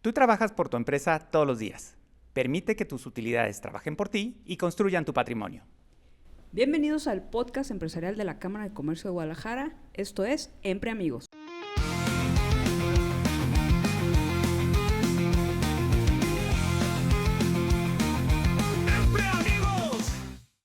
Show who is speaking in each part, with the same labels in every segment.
Speaker 1: Tú trabajas por tu empresa todos los días. Permite que tus utilidades trabajen por ti y construyan tu patrimonio.
Speaker 2: Bienvenidos al podcast empresarial de la Cámara de Comercio de Guadalajara. Esto es Empre Amigos.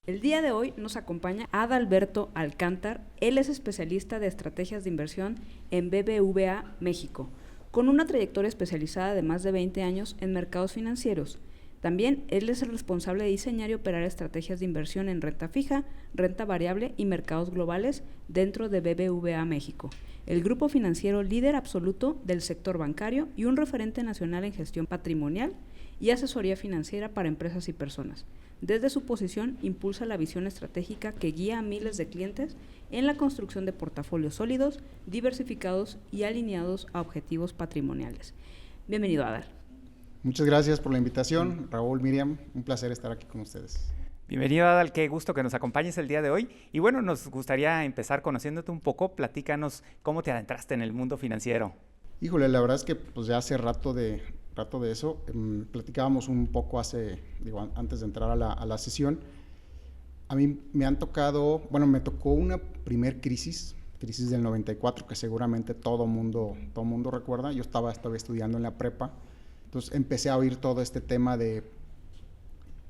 Speaker 2: El día de hoy nos acompaña Adalberto Alcántar. Él es especialista de estrategias de inversión en BBVA México, con una trayectoria especializada de más de 20 años en mercados financieros. También él es el responsable de diseñar y operar estrategias de inversión en renta fija, renta variable y mercados globales dentro de BBVA México, el grupo financiero líder absoluto del sector bancario y un referente nacional en gestión patrimonial y asesoría financiera para empresas y personas. Desde su posición impulsa la visión estratégica que guía a miles de clientes en la construcción de portafolios sólidos, diversificados y alineados a objetivos patrimoniales. Bienvenido, Adal.
Speaker 3: Muchas gracias por la invitación, Raúl, Miriam, un placer estar aquí con ustedes.
Speaker 1: Bienvenido, Adal, qué gusto que nos acompañes el día de hoy. Y bueno, nos gustaría empezar conociéndote un poco. Platícanos cómo te adentraste en el mundo financiero.
Speaker 3: Híjole, la verdad es que pues ya hace rato de eso, platicábamos un poco antes de entrar a la sesión. A mí me tocó una primer crisis del 94, que seguramente todo mundo recuerda. Yo estaba estudiando en la prepa, entonces empecé a oír todo este tema de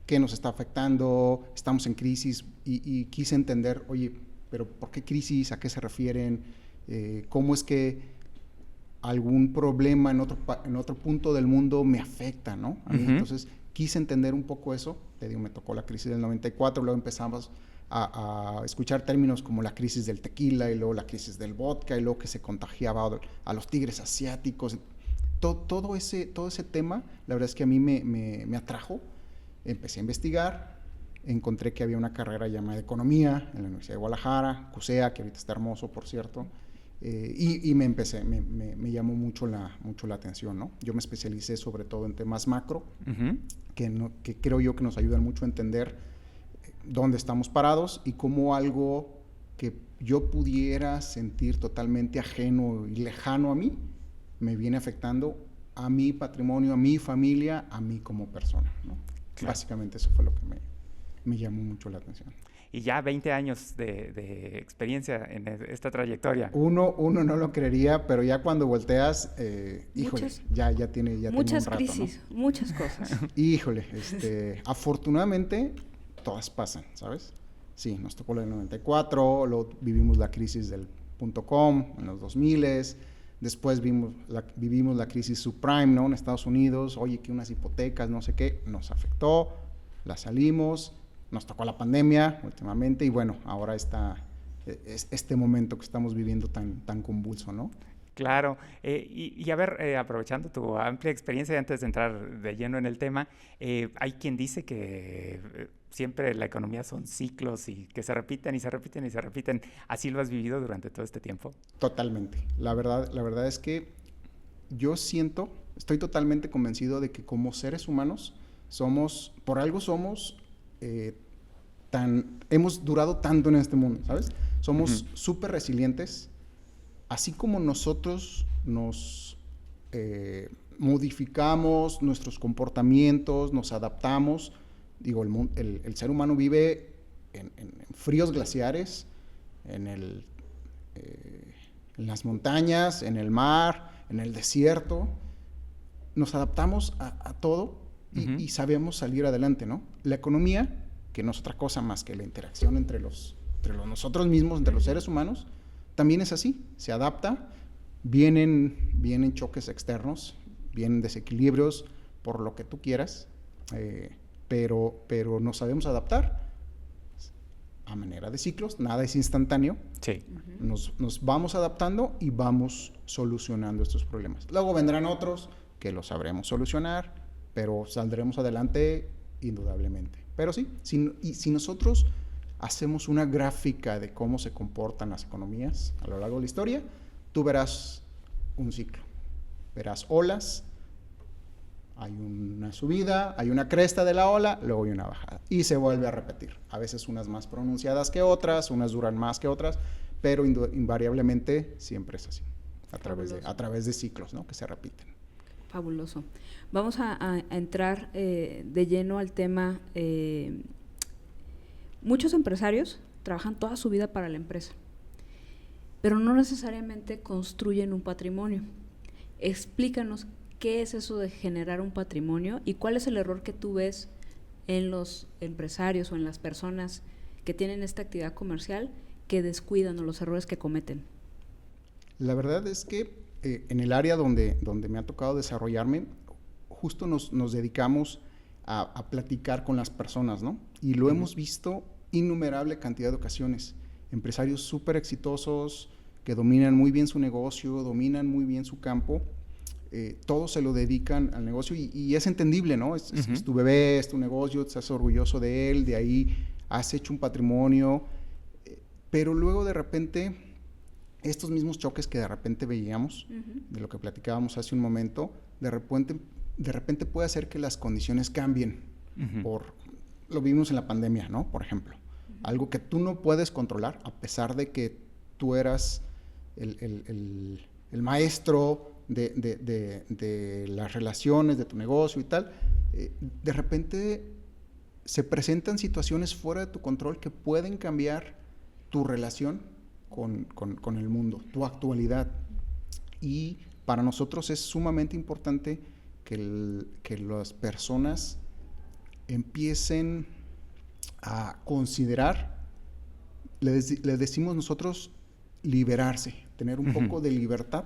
Speaker 3: qué nos está afectando, estamos en crisis, y quise entender, oye, pero ¿por qué crisis? ¿A qué se refieren? ¿Cómo es que algún problema en otro punto del mundo me afecta, ¿no? A mí, entonces quise entender un poco eso. Te digo, me tocó la crisis del 94, luego empezamos a escuchar términos como la crisis del tequila y luego la crisis del vodka y luego que se contagiaba a los tigres asiáticos. Todo ese tema, la verdad es que a mí me atrajo. Empecé a investigar, encontré que había una carrera llamada Economía en la Universidad de Guadalajara, CUSEA, que ahorita está hermoso, por cierto. Y me llamó mucho la atención, ¿no? Yo me especialicé sobre todo en temas macro, que creo yo que nos ayudan mucho a entender dónde estamos parados y cómo algo que yo pudiera sentir totalmente ajeno y lejano a mí, me viene afectando a mi patrimonio, a mi familia, a mí como persona, ¿no? Claro. Básicamente eso fue lo que me llamó mucho la atención.
Speaker 1: Y ya 20 años de experiencia en esta trayectoria.
Speaker 3: Uno no lo creería, pero ya cuando volteas, híjole, ya tiene
Speaker 2: muchas
Speaker 3: un rato,
Speaker 2: crisis,
Speaker 3: ¿no?
Speaker 2: Muchas cosas.
Speaker 3: Híjole, afortunadamente todas pasan, ¿sabes? Sí, nos tocó la del 94, luego vivimos la crisis del .com en los 2000s, después vivimos la crisis subprime, ¿no? En Estados Unidos, oye, que unas hipotecas, no sé qué, nos afectó, la salimos. Nos tocó la pandemia últimamente y bueno, ahora está este momento que estamos viviendo tan convulso, ¿no?
Speaker 1: Claro, y a ver, aprovechando tu amplia experiencia y antes de entrar de lleno en el tema, hay quien dice que siempre la economía son ciclos y que se repiten y se repiten y se repiten. ¿Así lo has vivido durante todo este tiempo?
Speaker 3: Totalmente. La verdad es que yo estoy totalmente convencido de que como seres humanos por algo somos... hemos durado tanto en este mundo, ¿sabes? Somos súper resilientes, así como nosotros nos modificamos nuestros comportamientos, nos adaptamos. Digo, el ser humano vive en fríos glaciares, en las montañas, en el mar, en el desierto. Nos adaptamos a todo y sabemos salir adelante, ¿no? La economía, que no es otra cosa más que la interacción entre nosotros mismos, entre los seres humanos, también es así, se adapta, vienen choques externos, vienen desequilibrios por lo que tú quieras, pero nos sabemos adaptar a manera de ciclos, nada es instantáneo.
Speaker 1: Sí.
Speaker 3: Nos vamos adaptando y vamos solucionando estos problemas. Luego vendrán otros que los sabremos solucionar, pero saldremos adelante indudablemente. Pero sí, si nosotros hacemos una gráfica de cómo se comportan las economías a lo largo de la historia, tú verás un ciclo. Verás olas, hay una subida, hay una cresta de la ola, luego hay una bajada. Y se vuelve a repetir. A veces unas más pronunciadas que otras, unas duran más que otras, pero invariablemente siempre es así, a través de ciclos, ¿no?, que se repiten.
Speaker 2: Fabuloso. Vamos a entrar de lleno al tema. Muchos empresarios trabajan toda su vida para la empresa, pero no necesariamente construyen un patrimonio. Explícanos qué es eso de generar un patrimonio y cuál es el error que tú ves en los empresarios o en las personas que tienen esta actividad comercial que descuidan, o los errores que cometen.
Speaker 3: La verdad es que en el área donde me ha tocado desarrollarme, justo nos dedicamos a platicar con las personas, ¿no? Y lo hemos visto innumerable cantidad de ocasiones. Empresarios súper exitosos, que dominan muy bien su negocio, dominan muy bien su campo, todos se lo dedican al negocio y es entendible, ¿no? Es tu bebé, es tu negocio, estás orgulloso de él, de ahí has hecho un patrimonio, pero luego de repente, estos mismos choques que de repente veíamos, de lo que platicábamos hace un momento, de repente puede hacer que las condiciones cambien. Lo vimos en la pandemia, ¿no? Por ejemplo, algo que tú no puedes controlar, a pesar de que tú eras el maestro de las relaciones, de tu negocio y tal, de repente se presentan situaciones fuera de tu control que pueden cambiar tu relación con el mundo, tu actualidad. Y para nosotros es sumamente importante que las personas empiecen a considerar, le decimos nosotros, liberarse, tener un poco de libertad.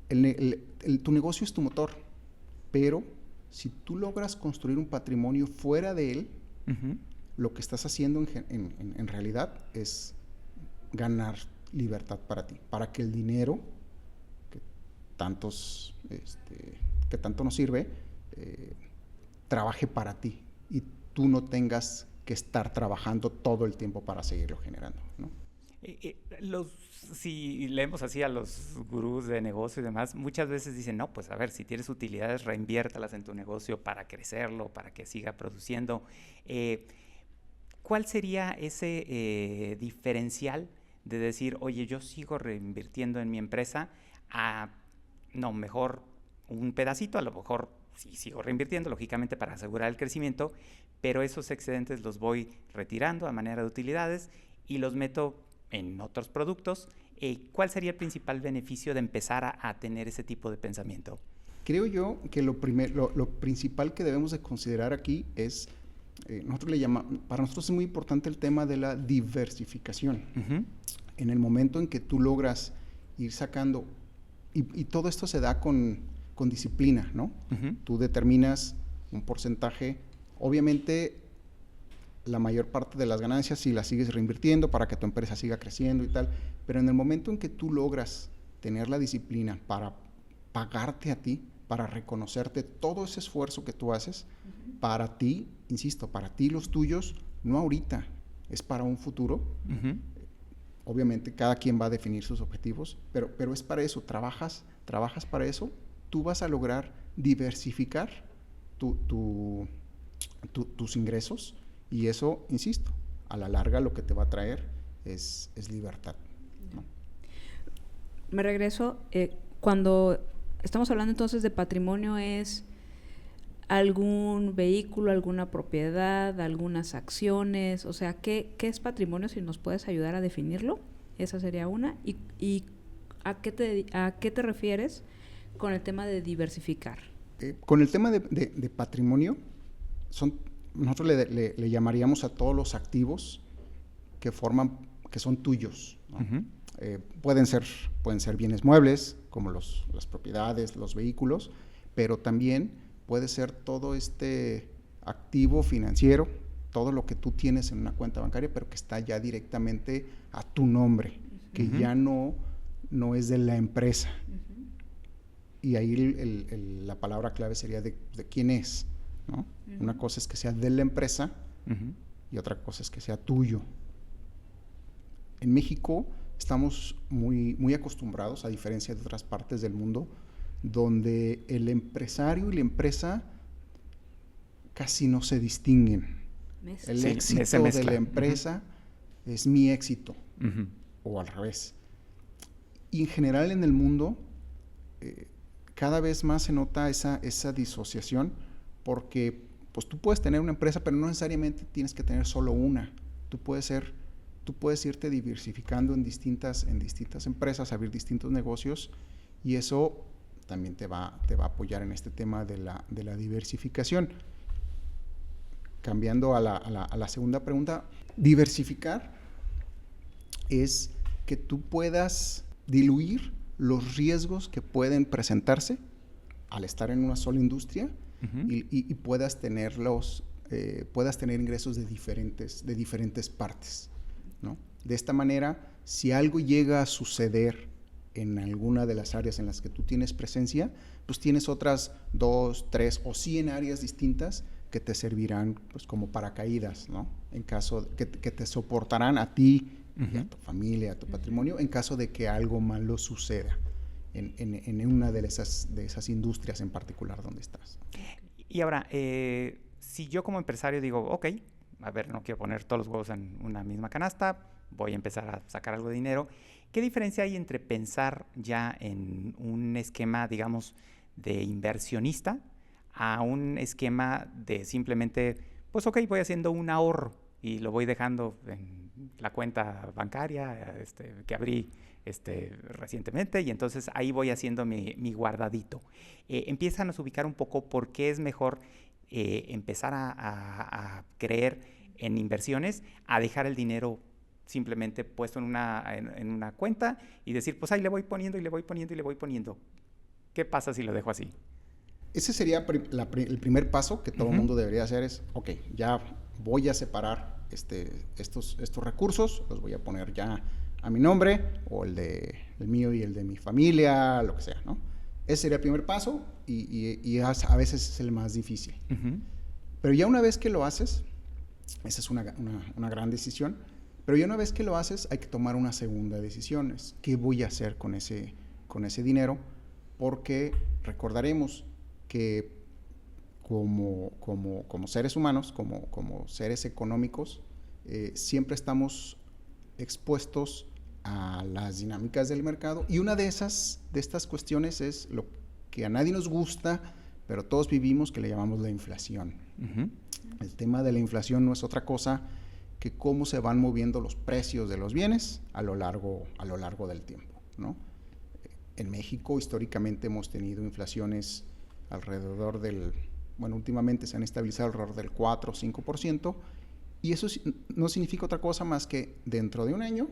Speaker 3: Tu negocio es tu motor, pero si tú logras construir un patrimonio fuera de él, lo que estás haciendo en realidad es ganar libertad para ti, para que el dinero que tanto nos sirve trabaje para ti y tú no tengas que estar trabajando todo el tiempo para seguirlo generando, ¿no?
Speaker 1: Si leemos así a los gurús de negocio y demás, muchas veces dicen, no, pues a ver, si tienes utilidades, reinviértalas en tu negocio para crecerlo, para que siga produciendo. ¿Cuál sería ese diferencial de decir, oye, yo sigo reinvirtiendo en mi empresa, no, mejor un pedacito, a lo mejor sí sigo reinvirtiendo, lógicamente para asegurar el crecimiento, pero esos excedentes los voy retirando a manera de utilidades y los meto en otros productos? ¿Cuál sería el principal beneficio de empezar a tener ese tipo de pensamiento?
Speaker 3: Creo yo que lo principal que debemos de considerar aquí es, para nosotros es muy importante el tema de la diversificación. En el momento en que tú logras ir sacando, y todo esto se da con disciplina, ¿no? Tú determinas un porcentaje, obviamente la mayor parte de las ganancias si las sigues reinvirtiendo para que tu empresa siga creciendo y tal, pero en el momento en que tú logras tener la disciplina para pagarte a ti, para reconocerte todo ese esfuerzo que tú haces, para ti, insisto, para ti los tuyos, no ahorita, es para un futuro. Obviamente cada quien va a definir sus objetivos, pero es para eso, trabajas para eso, tú vas a lograr diversificar tus ingresos. Y eso, insisto, a la larga lo que te va a traer es libertad, ¿no?
Speaker 2: Me regreso, cuando estamos hablando entonces de patrimonio, ¿es algún vehículo, alguna propiedad, algunas acciones? O sea, ¿qué es patrimonio? Si nos puedes ayudar a definirlo, esa sería una. ¿Y a qué te refieres con el tema de diversificar?
Speaker 3: Con el tema de patrimonio, nosotros le llamaríamos a todos los activos que son tuyos, ¿no? Pueden ser bienes muebles, como las propiedades, los vehículos, pero también puede ser todo este activo financiero, todo lo que tú tienes en una cuenta bancaria, pero que está ya directamente a tu nombre, que ya no es de la empresa. Y ahí la palabra clave sería de quién es, ¿no? Una cosa es que sea de la empresa y otra cosa es que sea tuyo. En México estamos muy, muy acostumbrados, a diferencia de otras partes del mundo, donde el empresario y la empresa casi no se distinguen. El éxito de la empresa es mi éxito, o al revés. Y en general en el mundo, cada vez más se nota esa disociación, porque pues tú puedes tener una empresa, pero no necesariamente tienes que tener solo una. Tú puedes irte diversificando en distintas empresas, abrir distintos negocios, y eso también te va a apoyar en este tema de la diversificación. Cambiando a la segunda pregunta, diversificar es que tú puedas diluir los riesgos que pueden presentarse al estar en una sola industria, y puedas tener ingresos de diferentes partes, ¿no? De esta manera, si algo llega a suceder en alguna de las áreas en las que tú tienes presencia, pues tienes otras 2, 3 o 100 áreas distintas que te servirán pues como paracaídas, ¿no? En caso que te soportarán a ti y a tu familia, a tu patrimonio, en caso de que algo malo suceda en una de esas industrias en particular donde estás.
Speaker 1: Y ahora, si yo como empresario digo, ok, a ver, no quiero poner todos los huevos en una misma canasta, voy a empezar a sacar algo de dinero, ¿qué diferencia hay entre pensar ya en un esquema, digamos, de inversionista a un esquema de simplemente, pues ok, voy haciendo un ahorro y lo voy dejando en la cuenta bancaria que abrí recientemente, y entonces ahí voy haciendo mi guardadito? Empiezan a ubicar un poco por qué es mejor empezar a creer en inversiones a dejar el dinero simplemente puesto en una cuenta y decir, pues ahí le voy poniendo y le voy poniendo y le voy poniendo. ¿Qué pasa si lo dejo así?
Speaker 3: Ese sería el primer paso que todo el mundo debería hacer, es, ok, ya voy a separar estos recursos, los voy a poner ya a mi nombre, o el mío y el de mi familia, lo que sea, ¿no? Ese sería el primer paso, y a veces es el más difícil. Pero ya una vez que lo haces, esa es una gran decisión, pero ya una vez que lo haces hay que tomar una segunda decisión, es ¿qué voy a hacer con ese dinero? Porque recordaremos que como seres humanos, como seres económicos, siempre estamos expuestos a las dinámicas del mercado, y una de estas cuestiones es lo que a nadie nos gusta, pero todos vivimos, que le llamamos la inflación. El tema de la inflación no es otra cosa que cómo se van moviendo los precios de los bienes a lo largo del tiempo, ¿no? En México históricamente hemos tenido inflaciones alrededor últimamente se han estabilizado alrededor del 4 o 5%, y eso no significa otra cosa más que dentro de un año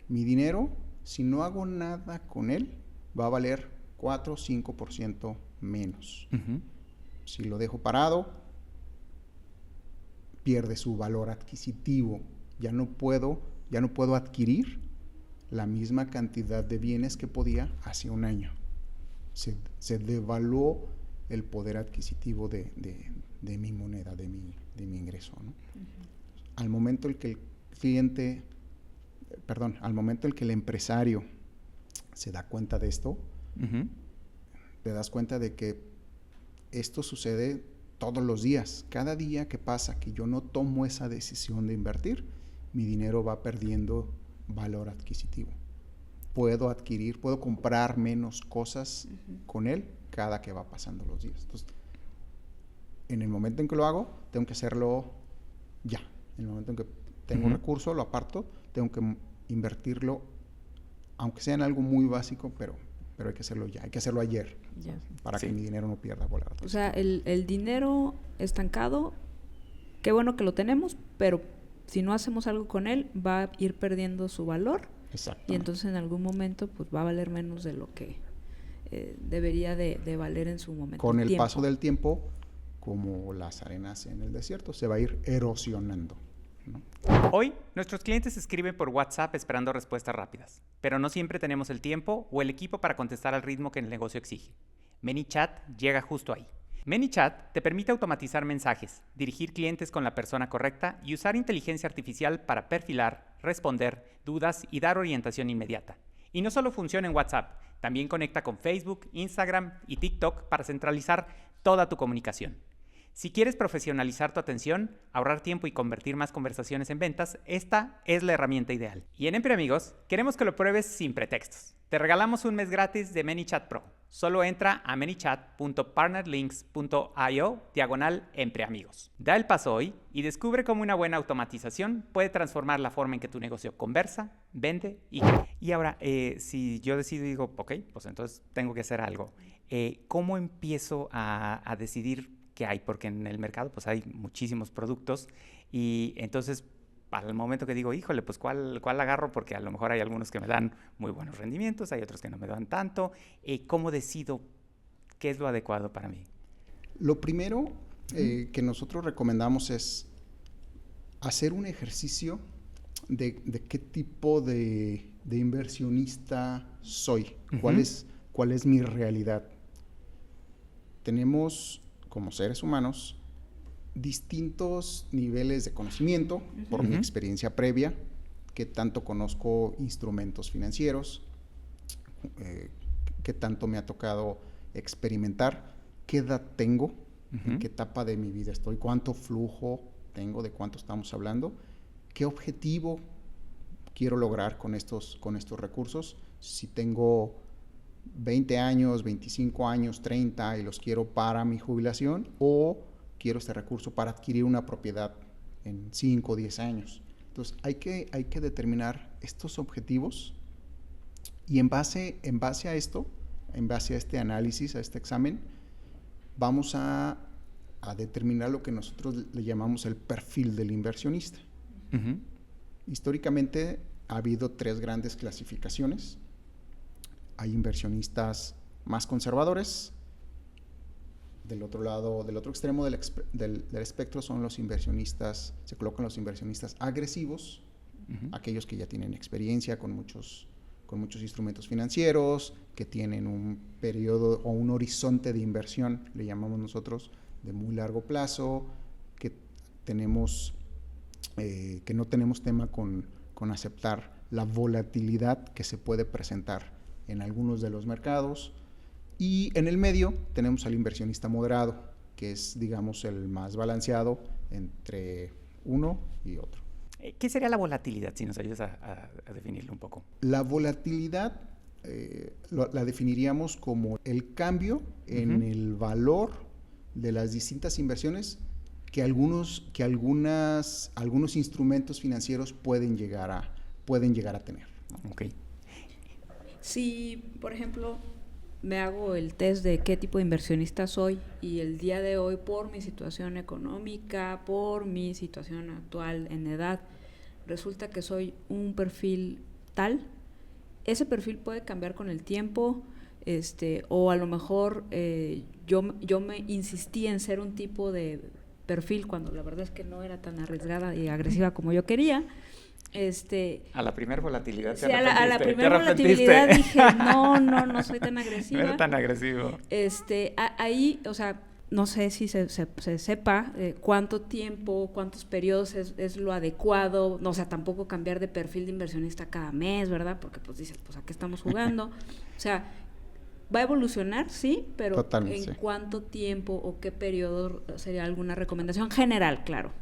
Speaker 3: mi dinero, si no hago nada con él, va a valer 4 o 5% menos. Si lo dejo parado, pierde su valor adquisitivo. Ya no puedo adquirir la misma cantidad de bienes que podía hace un año. Se devaluó el poder adquisitivo de mi moneda, de mi ingreso, ¿no? Al momento en que el empresario se da cuenta de esto, te das cuenta de que esto sucede todos los días. Cada día que pasa que yo no tomo esa decisión de invertir, mi dinero va perdiendo valor adquisitivo. Puedo comprar menos cosas con él cada que va pasando los días. Entonces, en el momento en que lo hago, tengo que hacerlo ya. En el momento en que tengo un recurso, lo aparto, tengo que invertirlo, aunque sea en algo muy básico, pero hay que hacerlo ya, hay que hacerlo ayer, para que mi dinero no pierda valor.
Speaker 2: O sea, el dinero estancado, qué bueno que lo tenemos, pero si no hacemos algo con él, va a ir perdiendo su valor. Y entonces en algún momento pues va a valer menos de lo que debería de valer en su momento.
Speaker 3: Con el paso del tiempo, como las arenas en el desierto, se va a ir erosionando, ¿no?
Speaker 1: Hoy, nuestros clientes escriben por WhatsApp esperando respuestas rápidas, pero no siempre tenemos el tiempo o el equipo para contestar al ritmo que el negocio exige. ManyChat llega justo ahí. ManyChat te permite automatizar mensajes, dirigir clientes con la persona correcta y usar inteligencia artificial para perfilar, responder dudas y dar orientación inmediata. Y no solo funciona en WhatsApp, también conecta con Facebook, Instagram y TikTok para centralizar toda tu comunicación. Si quieres profesionalizar tu atención, ahorrar tiempo y convertir más conversaciones en ventas, esta es la herramienta ideal. Y enEmpre Amigos, queremos que lo pruebes sin pretextos. Te regalamos un mes gratis de ManyChat Pro. Solo entra a manychat.partnerlinks.io/empreamigos. Da el paso hoy y descubre cómo una buena automatización puede transformar la forma en que tu negocio conversa, vende y crece. Y ahora, si yo decido y digo, ok, pues entonces tengo que hacer algo. ¿Cómo empiezo a decidir qué hay? Porque en el mercado pues hay muchísimos productos y entonces al momento que digo, híjole, pues ¿cuál agarro? Porque a lo mejor hay algunos que me dan muy buenos rendimientos, hay otros que no me dan tanto. ¿Cómo decido qué es lo adecuado para mí?
Speaker 3: Lo primero que nosotros recomendamos es hacer un ejercicio de qué tipo de inversionista soy, cuál es mi realidad. Tenemos, como seres humanos, distintos niveles de conocimiento por mi experiencia previa, qué tanto conozco instrumentos financieros, qué tanto me ha tocado experimentar, qué edad tengo, en qué etapa de mi vida estoy, cuánto flujo tengo, de cuánto estamos hablando, qué objetivo quiero lograr con estos recursos. Si tengo 20 años, 25 años, 30 y los quiero para mi jubilación, o quiero este recurso para adquirir una propiedad en 5 o 10 años. Entonces hay que determinar estos objetivos y en base a esto, en base a este análisis, a este examen, vamos a determinar lo que nosotros le llamamos el perfil del inversionista. Históricamente ha habido 3 grandes clasificaciones. Hay inversionistas más conservadores. Del otro lado, del otro extremo del espectro son los inversionistas, se colocan los inversionistas agresivos, aquellos que ya tienen experiencia con muchos instrumentos financieros, que tienen un periodo o un horizonte de inversión, le llamamos nosotros, de muy largo plazo, que no tenemos tema con aceptar la volatilidad que se puede presentar en algunos de los mercados. Y en el medio tenemos al inversionista moderado, que es, digamos, el más balanceado entre uno y otro.
Speaker 1: ¿Qué sería la volatilidad, si nos ayudas a definirlo un poco?
Speaker 3: La volatilidad la definiríamos como el cambio en el valor de las distintas inversiones que algunos instrumentos financieros pueden llegar a tener.
Speaker 1: Ok.
Speaker 2: Si, por ejemplo, me hago el test de qué tipo de inversionista soy y el día de hoy, por mi situación económica, por mi situación actual en edad, resulta que soy un perfil tal, ese perfil puede cambiar con el tiempo, o a lo mejor yo me insistí en ser un tipo de perfil cuando la verdad es que no era tan arriesgada y agresiva como yo quería.
Speaker 1: A la primera volatilidad
Speaker 2: sí, a la primera volatilidad dije, no soy tan agresiva.
Speaker 1: No era tan agresivo.
Speaker 2: Ahí, o sea, no sé si se sepa cuánto tiempo, cuántos periodos es lo adecuado, no, o sea, tampoco cambiar de perfil de inversionista cada mes, ¿verdad? Porque pues dices, pues ¿a qué estamos jugando? O sea, va a evolucionar, sí, pero
Speaker 3: totalmente,
Speaker 2: ¿en cuánto tiempo o qué periodo sería alguna recomendación general, claro?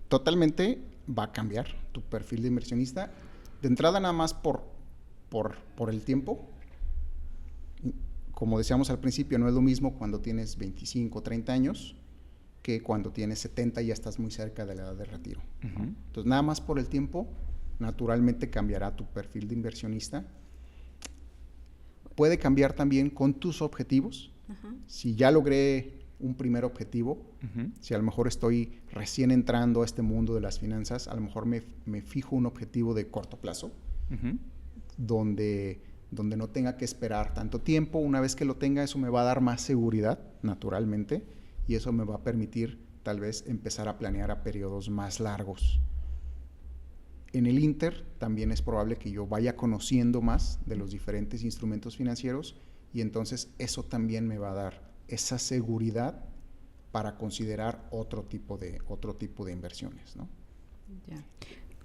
Speaker 3: Totalmente va a cambiar tu perfil de inversionista. De entrada, nada más por el tiempo. Como decíamos al principio, no es lo mismo cuando tienes 25 o 30 años que cuando tienes 70 y ya estás muy cerca de la edad de retiro. Entonces, nada más por el tiempo, naturalmente cambiará tu perfil de inversionista. Puede cambiar también con tus objetivos. Si ya logré un primer objetivo, si a lo mejor estoy recién entrando a este mundo de las finanzas, a lo mejor me fijo un objetivo de corto plazo, donde no tenga que esperar tanto tiempo. Una vez que lo tenga, eso me va a dar más seguridad, naturalmente, y eso me va a permitir tal vez empezar a planear a periodos más largos. En el Inter también es probable que yo vaya conociendo más de los diferentes instrumentos financieros y entonces eso también me va a dar esa seguridad para considerar otro tipo de inversiones, ¿no?
Speaker 2: Ya.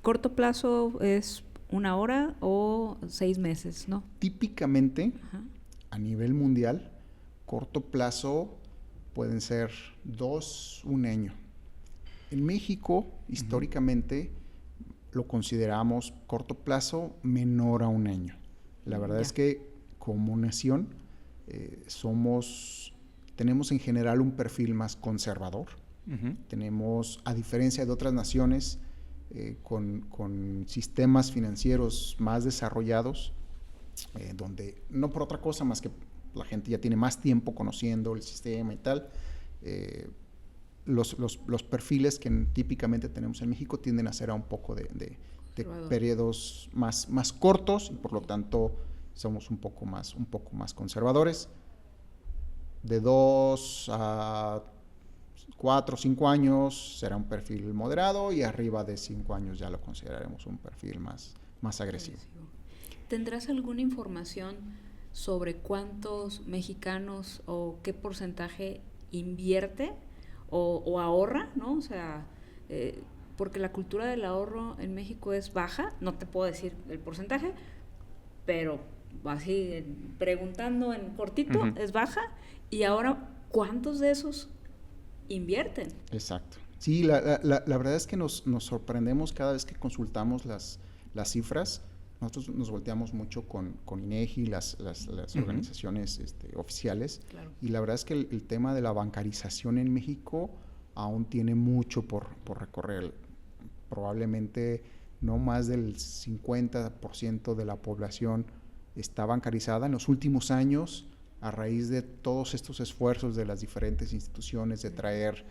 Speaker 2: ¿Corto plazo es 1 hora o 6 meses, no?
Speaker 3: Típicamente, a nivel mundial, corto plazo pueden ser 2, 1 año. En México, históricamente, lo consideramos corto plazo menor a 1 año. La verdad es que como nación tenemos en general un perfil más conservador. Tenemos, a diferencia de otras naciones, con sistemas financieros más desarrollados, donde no por otra cosa más que la gente ya tiene más tiempo conociendo el sistema y tal, los perfiles que típicamente tenemos en México tienden a ser a un poco de periodos más cortos, y por lo tanto somos un poco más conservadores. De 2 a 4 o 5 años será un perfil moderado, y arriba de 5 años ya lo consideraremos un perfil más agresivo.
Speaker 2: ¿Tendrás alguna información sobre cuántos mexicanos o qué porcentaje invierte o ahorra, ¿no? O sea, porque la cultura del ahorro en México es baja, no te puedo decir el porcentaje, pero así preguntando en cortito, es baja. Y ahora, ¿cuántos de esos invierten?
Speaker 3: Exacto. Sí, la verdad es que nos sorprendemos cada vez que consultamos las cifras. Nosotros nos volteamos mucho con INEGI, las organizaciones oficiales,
Speaker 2: claro.
Speaker 3: Y la verdad es que el tema de la bancarización en México aún tiene mucho por recorrer. Probablemente no más del 50% de la población está bancarizada. En los últimos años, a raíz de todos estos esfuerzos de las diferentes instituciones de traer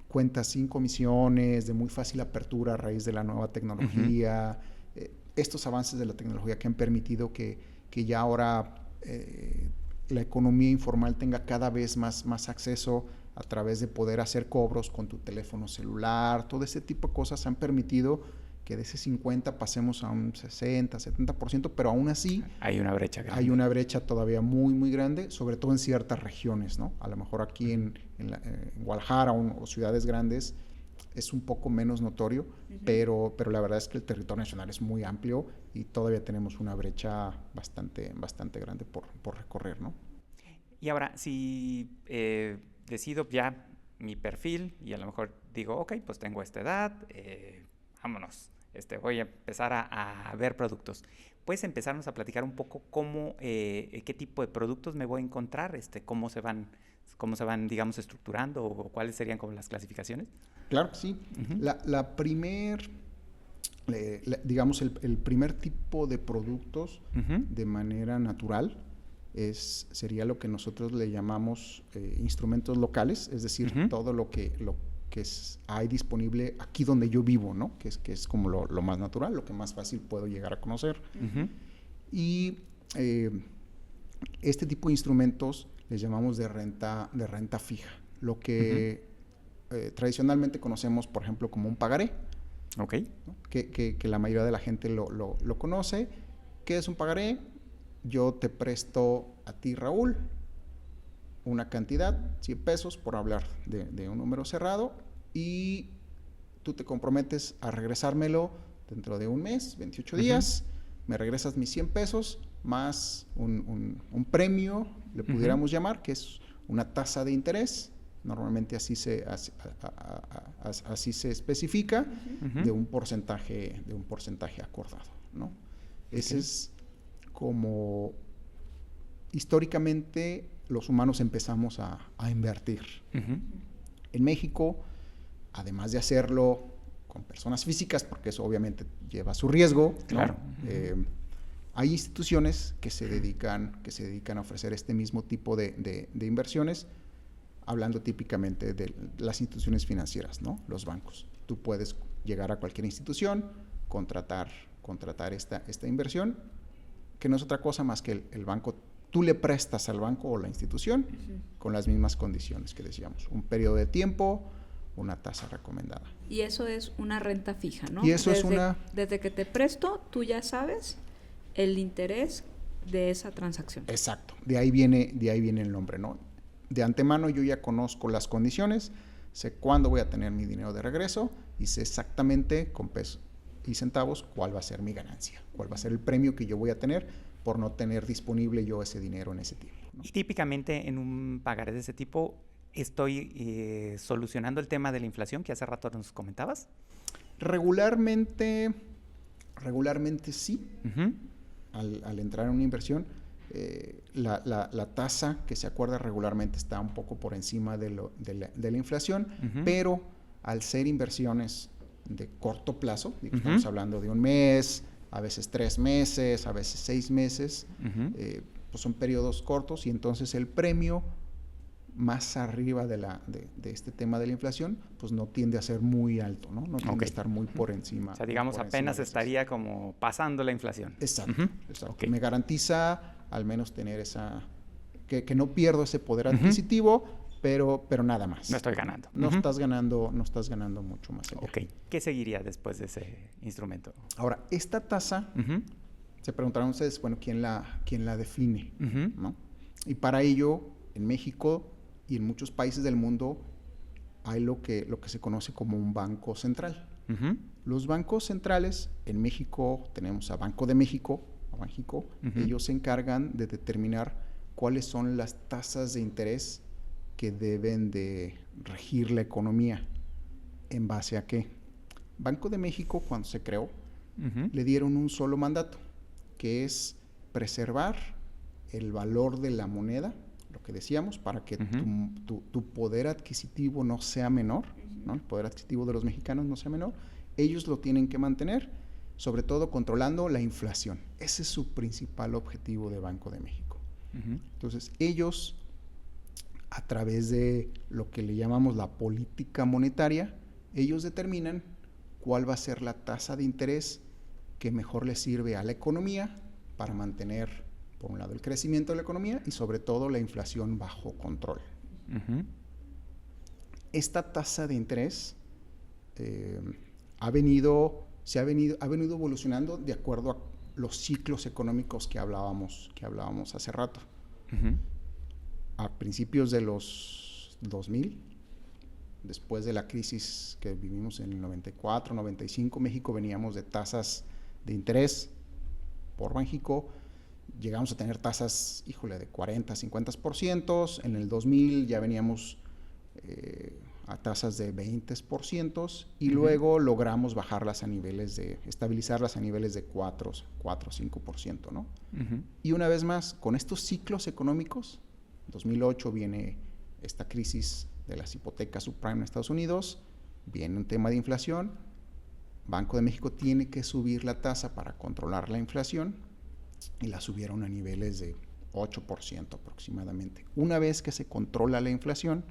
Speaker 3: cuentas sin comisiones, de muy fácil apertura a raíz de la nueva tecnología, estos avances de la tecnología que han permitido que ya ahora la economía informal tenga cada vez más acceso a través de poder hacer cobros con tu teléfono celular. Todo ese tipo de cosas han permitido que de ese 50 pasemos a un 60, 70%, pero aún así
Speaker 1: hay una brecha grande.
Speaker 3: Hay una brecha todavía muy grande, sobre todo en ciertas regiones, ¿no? A lo mejor aquí en Guadalajara o ciudades grandes es un poco menos notorio, pero la verdad es que el territorio nacional es muy amplio y todavía tenemos una brecha bastante grande por recorrer, ¿no?
Speaker 1: Y ahora, si decido ya mi perfil y a lo mejor digo, ok, pues tengo esta edad, vámonos, voy a empezar a ver productos. ¿Puedes empezarnos a platicar un poco qué tipo de productos me voy a encontrar, cómo se van, digamos, estructurando, o cuáles serían como las clasificaciones?
Speaker 3: Claro que sí. Digamos, el primer tipo de productos de manera natural sería lo que nosotros le llamamos instrumentos locales, es decir, todo lo que hay disponible aquí donde yo vivo, ¿no? Que es como lo más natural, lo que más fácil puedo llegar a conocer. Y este tipo de instrumentos les llamamos de renta fija, lo que tradicionalmente conocemos, por ejemplo, como un pagaré.
Speaker 1: Okay.
Speaker 3: ¿No? Que la mayoría de la gente lo conoce. ¿Qué es un pagaré? Yo te presto a ti, Raúl, una cantidad, 100 pesos, por hablar de un número cerrado, y tú te comprometes a regresármelo dentro de un mes, 28 días, me regresas mis 100 pesos más un premio, le pudiéramos llamar, que es una tasa de interés. Normalmente así se especifica, de un porcentaje acordado, ¿no? Okay. Ese es como históricamente los humanos empezamos a invertir. En México, además de hacerlo con personas físicas, porque eso obviamente lleva su riesgo, ¿no?
Speaker 1: Claro.
Speaker 3: Hay instituciones que se dedican a ofrecer este mismo tipo de inversiones, hablando típicamente de las instituciones financieras, ¿no? Los bancos. Tú puedes llegar a cualquier institución, contratar esta inversión, que no es otra cosa más que el banco. Tú le prestas al banco o la institución con las mismas condiciones que decíamos. Un periodo de tiempo, una tasa recomendada.
Speaker 2: Y eso es una renta fija, ¿no?
Speaker 3: Y eso
Speaker 2: desde que te presto, tú ya sabes el interés de esa transacción.
Speaker 3: Exacto. De ahí viene el nombre, ¿no? De antemano yo ya conozco las condiciones, sé cuándo voy a tener mi dinero de regreso y sé exactamente con pesos y centavos cuál va a ser mi ganancia, cuál va a ser el premio que yo voy a tener por no tener disponible yo ese dinero en ese tiempo. ¿no?
Speaker 1: Y típicamente en un pagaré de ese tipo, ¿estoy solucionando el tema de la inflación que hace rato nos comentabas?
Speaker 3: Regularmente sí.
Speaker 1: Uh-huh.
Speaker 3: Al entrar en una inversión, la tasa que se acuerda regularmente está un poco por encima de la inflación,
Speaker 1: uh-huh.
Speaker 3: pero al ser inversiones de corto plazo,
Speaker 1: uh-huh.
Speaker 3: estamos hablando de un mes, a veces 3 meses, a veces 6 meses,
Speaker 1: uh-huh.
Speaker 3: Pues son periodos cortos y entonces el premio más arriba de este tema de la inflación, pues no tiende a ser muy alto, ¿no? No tiende a estar muy por encima.
Speaker 1: O sea, digamos, apenas estaría como pasando la inflación.
Speaker 3: Exacto,
Speaker 1: uh-huh.
Speaker 3: exacto.
Speaker 1: Okay.
Speaker 3: Me garantiza al menos tener que no pierdo ese poder adquisitivo, pero nada más.
Speaker 1: No estoy ganando.
Speaker 3: No estás ganando mucho más allá.
Speaker 1: Ok. ¿Qué seguiría después de ese instrumento?
Speaker 3: Ahora, esta tasa, se preguntarán ustedes, bueno, ¿quién la define? ¿No? Y para ello, en México y en muchos países del mundo hay lo que se conoce como un banco central. Los bancos centrales, en México tenemos a Banco de México, ellos se encargan de determinar cuáles son las tasas de interés que deben de regir la economía. ¿En base a qué? Banco de México, cuando se creó, le dieron un solo mandato, que es preservar el valor de la moneda, lo que decíamos, para que tu poder adquisitivo no sea menor, ¿no? El poder adquisitivo de los mexicanos no sea menor. Ellos lo tienen que mantener, sobre todo controlando la inflación. Ese es su principal objetivo de Banco de México. Entonces, ellos, a través de lo que le llamamos la política monetaria, ellos determinan cuál va a ser la tasa de interés que mejor le sirve a la economía para mantener, por un lado, el crecimiento de la economía y sobre todo la inflación bajo control. Esta tasa de interés ha venido evolucionando de acuerdo a los ciclos económicos que hablábamos hace rato. A principios de los 2000, después de la crisis que vivimos en el 94, 95, México veníamos de tasas de interés por Banxico. Llegamos a tener tasas, de 40, 50%. En el 2000 ya veníamos a tasas de 20% y luego logramos bajarlas estabilizarlas a niveles de 4 o 5%, ¿no? Y una vez más, con estos ciclos económicos, en 2008 viene esta crisis de las hipotecas subprime en Estados Unidos, viene un tema de inflación, Banco de México tiene que subir la tasa para controlar la inflación y la subieron a niveles de 8% aproximadamente. Una vez que se controla la inflación,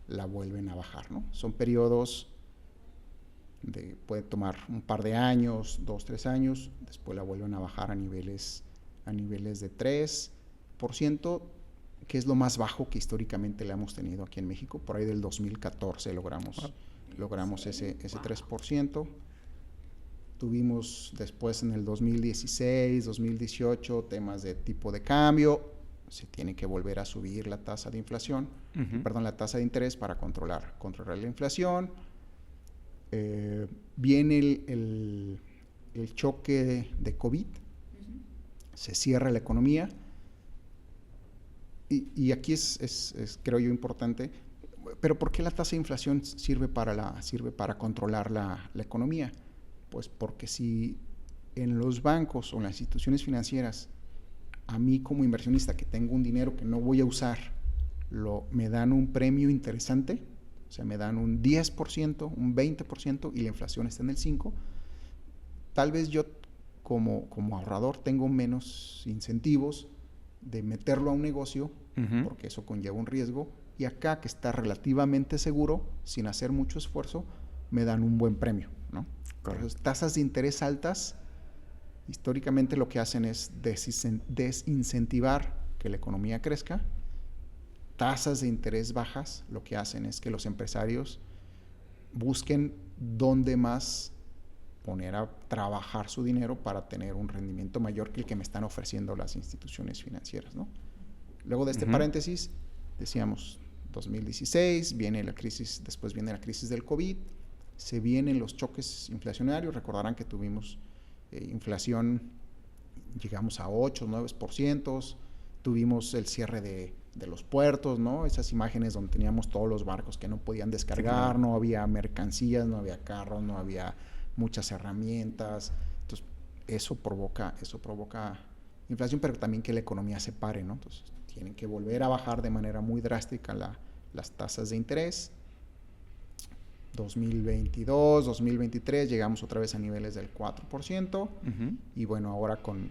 Speaker 3: la vuelven a bajar, ¿no? Son periodos puede tomar un par de años, 2, 3 años, después la vuelven a bajar a niveles de 3%, que es lo más bajo que históricamente le hemos tenido aquí en México. Por ahí del 2014 logramos ese 3%. Tuvimos después en el 2016, 2018 temas de tipo de cambio. Se tiene que volver a subir la tasa de inflación, la tasa de interés para controlar la inflación. Viene el choque de COVID, se cierra la economía y aquí es creo yo importante, pero ¿por qué la tasa de inflación sirve para controlar la economía? Pues porque si en los bancos o en las instituciones financieras, a mí como inversionista que tengo un dinero que no voy a usar, me dan un premio interesante, o sea, me dan un 10%, un 20% y la inflación está en el 5%, tal vez yo como ahorrador tengo menos incentivos de meterlo a un negocio, porque eso conlleva un riesgo, y acá que está relativamente seguro, sin hacer mucho esfuerzo, me dan un buen premio, ¿no? Entonces, tasas de interés altas, históricamente lo que hacen es desincentivar que la economía crezca. Tasas de interés bajas, lo que hacen es que los empresarios busquen dónde más poner a trabajar su dinero para tener un rendimiento mayor que el que me están ofreciendo las instituciones financieras, ¿no? Luego de este paréntesis, decíamos 2016, después viene la crisis del COVID, se vienen los choques inflacionarios. Recordarán que tuvimos inflación, llegamos a 8, 9%, tuvimos el cierre de los puertos, ¿no? Esas imágenes donde teníamos todos los barcos que no podían descargar, sí, claro. No había mercancías, no había carros, no había muchas herramientas. Entonces, eso provoca inflación, pero también que la economía se pare, ¿no? Entonces, tienen que volver a bajar de manera muy drástica las tasas de interés. 2022, 2023 llegamos otra vez a niveles del 4%, y bueno, ahora con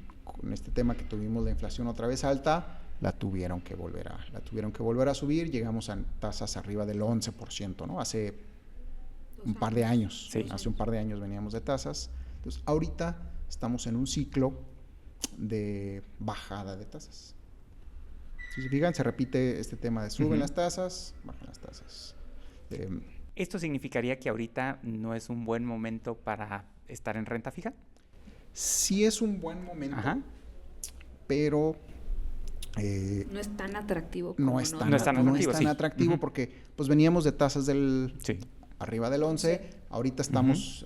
Speaker 3: este tema que tuvimos la inflación otra vez alta, la tuvieron que volver a subir, llegamos a tasas arriba del 11%, ¿no? Hace un par de años, sí. Hace un par de años veníamos de tasas. Entonces, ahorita estamos en un ciclo de bajada de tasas. Si se fijan, se repite este tema de suben las tasas, bajan las tasas.
Speaker 1: ¿Esto significaría que ahorita no es un buen momento para estar en renta fija?
Speaker 3: Sí es un buen momento, pero...
Speaker 2: no es tan atractivo.
Speaker 3: No es tan atractivo porque pues veníamos de tasas arriba del 11, ahorita estamos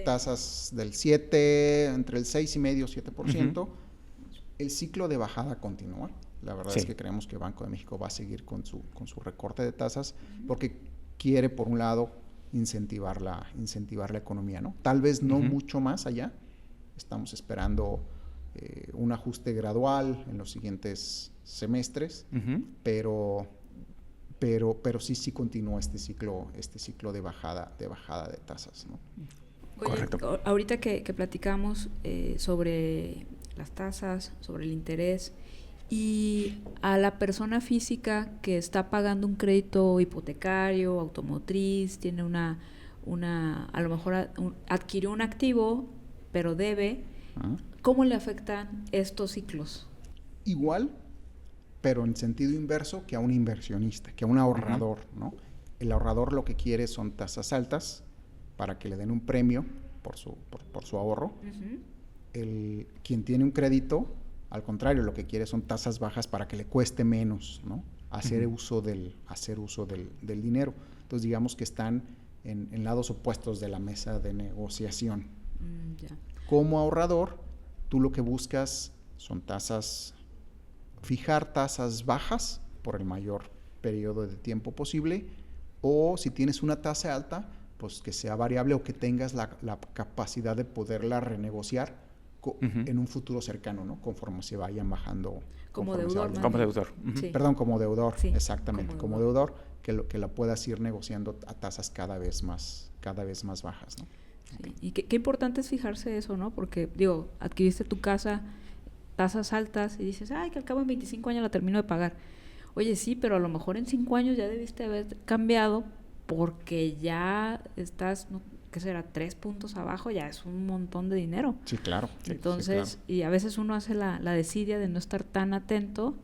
Speaker 3: tasas del 7, entre el 6,5% y 7%. El ciclo de bajada continúa. La verdad es que creemos que Banco de México va a seguir con su recorte de tasas porque quiere, por un lado, incentivar la economía, ¿no? Tal vez no mucho más allá. Estamos esperando un ajuste gradual en los siguientes semestres, pero sí continúa este ciclo de bajada de tasas, ¿no?
Speaker 2: Oye, correcto. Ahorita que platicamos sobre las tasas, sobre el interés, y a la persona física que está pagando un crédito hipotecario, automotriz, tiene a lo mejor adquirió un activo, pero debe, ¿cómo le afectan estos ciclos?
Speaker 3: Igual, pero en sentido inverso que a un inversionista, que a un ahorrador, ¿no? El ahorrador lo que quiere son tasas altas para que le den un premio por su ahorro. Quien tiene un crédito, al contrario, lo que quiere son tasas bajas para que le cueste menos, ¿no? Hacer uso del dinero. Entonces, digamos que están en lados opuestos de la mesa de negociación. Como ahorrador, tú lo que buscas son fijar tasas bajas por el mayor periodo de tiempo posible, o si tienes una tasa alta, pues que sea variable o que tengas la capacidad de poderla renegociar en un futuro cercano, ¿no? Conforme se vayan bajando.
Speaker 2: Como deudor.
Speaker 1: Como deudor.
Speaker 3: Perdón, como deudor, exactamente. Como deudor, que la puedas ir negociando a tasas cada vez más bajas, ¿no?
Speaker 2: Sí. Y qué importante es fijarse eso, ¿no? Porque, adquiriste tu casa, tasas altas, y dices, que al cabo en 25 años la termino de pagar. Oye, sí, pero a lo mejor en 5 años ya debiste haber cambiado porque ya estás... ¿qué será? 3 puntos abajo, ya es un montón de dinero.
Speaker 3: Sí, claro.
Speaker 2: Entonces, sí, claro. Y a veces uno hace la desidia de no estar tan atento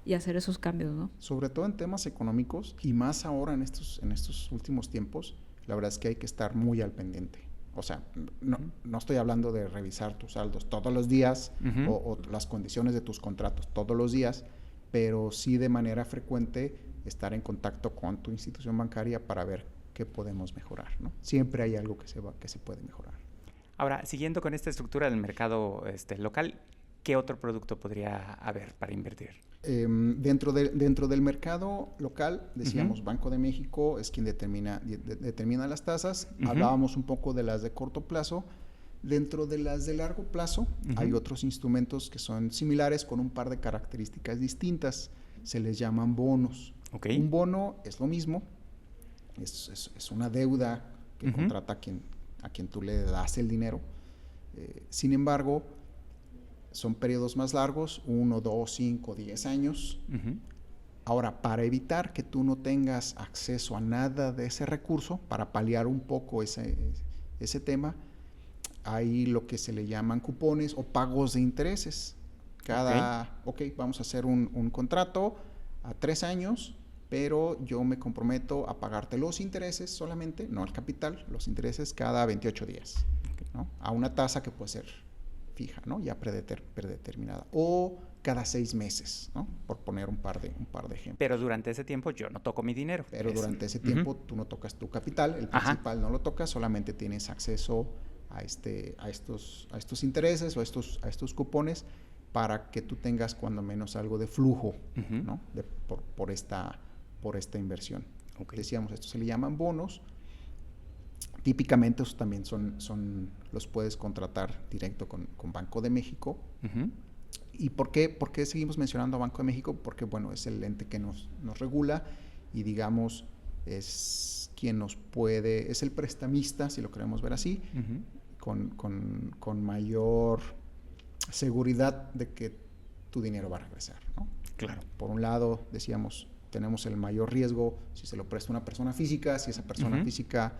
Speaker 2: y hacer esos cambios, ¿no?
Speaker 3: Sobre todo en temas económicos, y más ahora en estos últimos tiempos, la verdad es que hay que estar muy al pendiente. O sea, no estoy hablando de revisar tus saldos todos los días o las condiciones de tus contratos todos los días, pero sí de manera frecuente estar en contacto con tu institución bancaria para ver qué podemos mejorar, ¿no? Siempre hay algo que se puede mejorar.
Speaker 1: Ahora, siguiendo con esta estructura del mercado local, ¿qué otro producto podría haber para invertir?
Speaker 3: Dentro del mercado local, decíamos, Banco de México es quien determina las tasas. Hablábamos un poco de las de corto plazo. Dentro de las de largo plazo, hay otros instrumentos que son similares con un par de características distintas. Se les llaman bonos. Un bono es lo mismo. Es una deuda que contrata a quien tú le das el dinero. Sin embargo, son periodos más largos, 1, 2, 5, 10 años. Ahora, para evitar que tú no tengas acceso a nada de ese recurso, para paliar un poco ese tema, hay lo que se le llaman cupones o pagos de intereses. Vamos a hacer un contrato a 3 años, pero yo me comprometo a pagarte los intereses solamente, no el capital, los intereses cada 28 días, ¿no? A una tasa que puede ser fija, ¿no? Ya predeterminada, o cada 6 meses, ¿no? Por poner un par de ejemplos.
Speaker 1: Pero durante ese tiempo yo no toco mi dinero.
Speaker 3: Pero durante ese tiempo tú no tocas tu capital, el principal no lo tocas, solamente tienes acceso a estos intereses o a estos cupones para que tú tengas cuando menos algo de flujo,
Speaker 1: Uh-huh.
Speaker 3: ¿no? Por esta inversión.
Speaker 1: Okay.
Speaker 3: Decíamos, esto se le llaman bonos. Típicamente esos también los puedes contratar directo con Banco de México.
Speaker 1: Uh-huh.
Speaker 3: ¿Y por qué seguimos mencionando a Banco de México? Porque, bueno, es el ente que nos regula y, digamos, es quien es el prestamista, si lo queremos ver así,
Speaker 1: Uh-huh.
Speaker 3: con mayor seguridad de que tu dinero va a regresar, ¿no?
Speaker 1: Claro.
Speaker 3: Por un lado, decíamos, tenemos el mayor riesgo si se lo presta una persona física, si esa persona
Speaker 1: Uh-huh.
Speaker 3: física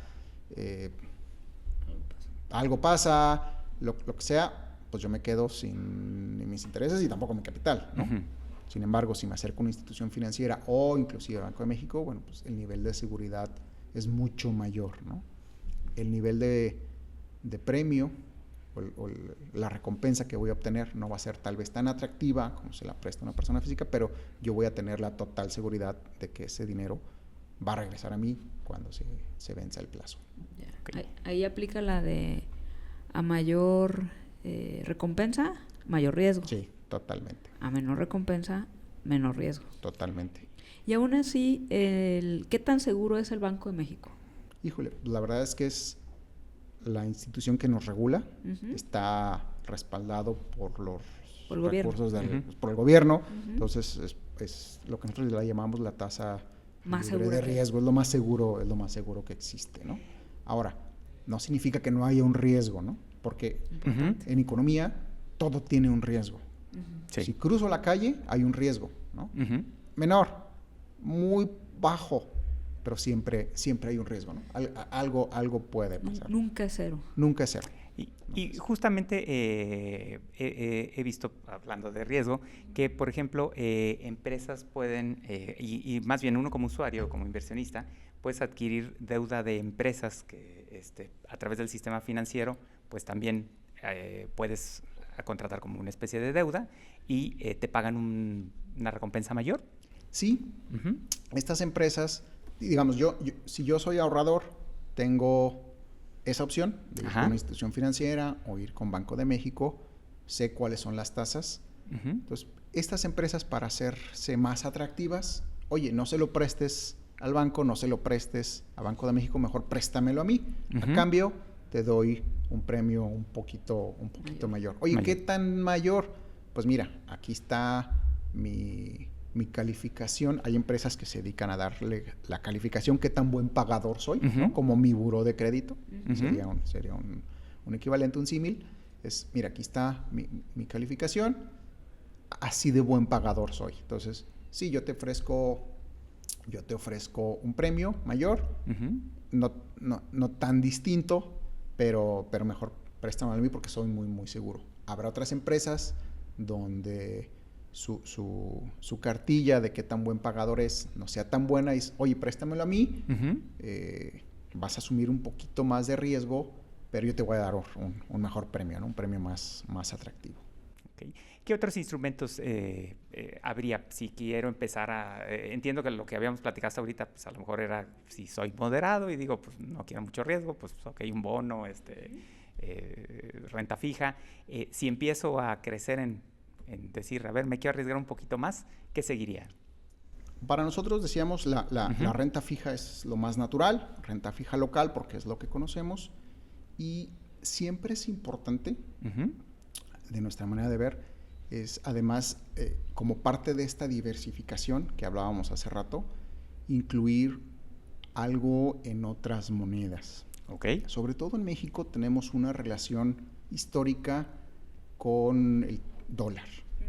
Speaker 3: algo pasa, lo que sea, pues yo me quedo sin ni mis intereses y tampoco mi capital, ¿no?
Speaker 1: Uh-huh.
Speaker 3: Sin embargo, si me acerco a una institución financiera o inclusive Banco de México, bueno, pues el nivel de seguridad es mucho mayor, ¿no? El nivel de premio o la recompensa que voy a obtener no va a ser tal vez tan atractiva como se la presta una persona física, pero yo voy a tener la total seguridad de que ese dinero va a regresar a mí cuando se venza el plazo.
Speaker 2: Okay. Ahí aplica la de a mayor recompensa, mayor riesgo.
Speaker 3: Sí, totalmente.
Speaker 2: A menor recompensa, menor riesgo.
Speaker 3: Totalmente.
Speaker 2: Y aún así, ¿qué tan seguro es el Banco de México?
Speaker 3: Híjole, la verdad es que es la institución que nos regula,
Speaker 2: Uh-huh.
Speaker 3: está respaldado por los
Speaker 2: gobierno.
Speaker 3: recursos
Speaker 1: Uh-huh.
Speaker 3: por el gobierno,
Speaker 2: Uh-huh.
Speaker 3: Entonces es lo que nosotros la llamamos la tasa
Speaker 2: Más
Speaker 3: libre
Speaker 2: segura
Speaker 3: de riesgo, es lo más seguro que existe, ¿no? Ahora, no significa que no haya un riesgo, ¿no? Porque
Speaker 1: Uh-huh.
Speaker 3: en economía todo tiene un riesgo.
Speaker 2: Uh-huh.
Speaker 1: Sí.
Speaker 3: Si cruzo la calle, hay un riesgo, ¿no?
Speaker 1: Uh-huh.
Speaker 3: Menor, muy bajo, pero siempre hay un riesgo, ¿no? Algo puede pasar.
Speaker 2: Nunca es cero.
Speaker 3: Nunca es cero.
Speaker 1: Y justamente he visto, hablando de riesgo, que, por ejemplo, empresas pueden, y más bien uno como usuario, como inversionista, puedes adquirir deuda de empresas que a través del sistema financiero, pues también puedes contratar como una especie de deuda y te pagan una recompensa mayor.
Speaker 3: Sí,
Speaker 1: Uh-huh.
Speaker 3: estas empresas, digamos, si yo soy ahorrador, tengo esa opción de ir
Speaker 1: Ajá.
Speaker 3: con una institución financiera o ir con Banco de México, sé cuáles son las tasas.
Speaker 1: Uh-huh.
Speaker 3: Entonces, estas empresas, para hacerse más atractivas, oye, no se lo prestes al banco, no se lo prestes a Banco de México, mejor préstamelo a mí.
Speaker 1: Uh-huh.
Speaker 3: A cambio, te doy un premio un poquito mayor. Oye,
Speaker 1: Mayor.
Speaker 3: ¿qué tan mayor? Pues mira, aquí está mi calificación. Hay empresas que se dedican a darle la calificación, qué tan buen pagador soy,
Speaker 1: Uh-huh.
Speaker 3: ¿no? Como mi buró de crédito.
Speaker 1: Uh-huh.
Speaker 3: Sería un equivalente, un símil. Es, mira, aquí está mi calificación, así de buen pagador soy. Entonces, sí, yo te ofrezco un premio mayor,
Speaker 1: Uh-huh.
Speaker 3: no tan distinto, pero mejor préstamelo a mí porque soy muy, muy seguro. Habrá otras empresas donde su cartilla de qué tan buen pagador es no sea tan buena y es, oye, préstamelo a mí,
Speaker 1: Uh-huh.
Speaker 3: vas a asumir un poquito más de riesgo, pero yo te voy a dar un mejor premio, ¿no? Un premio más atractivo.
Speaker 1: Okay. ¿Qué otros instrumentos habría si quiero empezar entiendo que lo que habíamos platicado hasta ahorita, pues a lo mejor era si soy moderado y digo, pues no quiero mucho riesgo, pues ok, un bono, renta fija. Si empiezo a crecer en decir, a ver, me quiero arriesgar un poquito más, ¿qué seguiría?
Speaker 3: Para nosotros decíamos
Speaker 1: Uh-huh.
Speaker 3: la renta fija es lo más natural, renta fija local porque es lo que conocemos y siempre es importante,
Speaker 1: Uh-huh.
Speaker 3: de nuestra manera de ver, es además como parte de esta diversificación que hablábamos hace rato, incluir algo en otras monedas.
Speaker 1: Okay.
Speaker 3: Sobre todo en México tenemos una relación histórica con el dólar,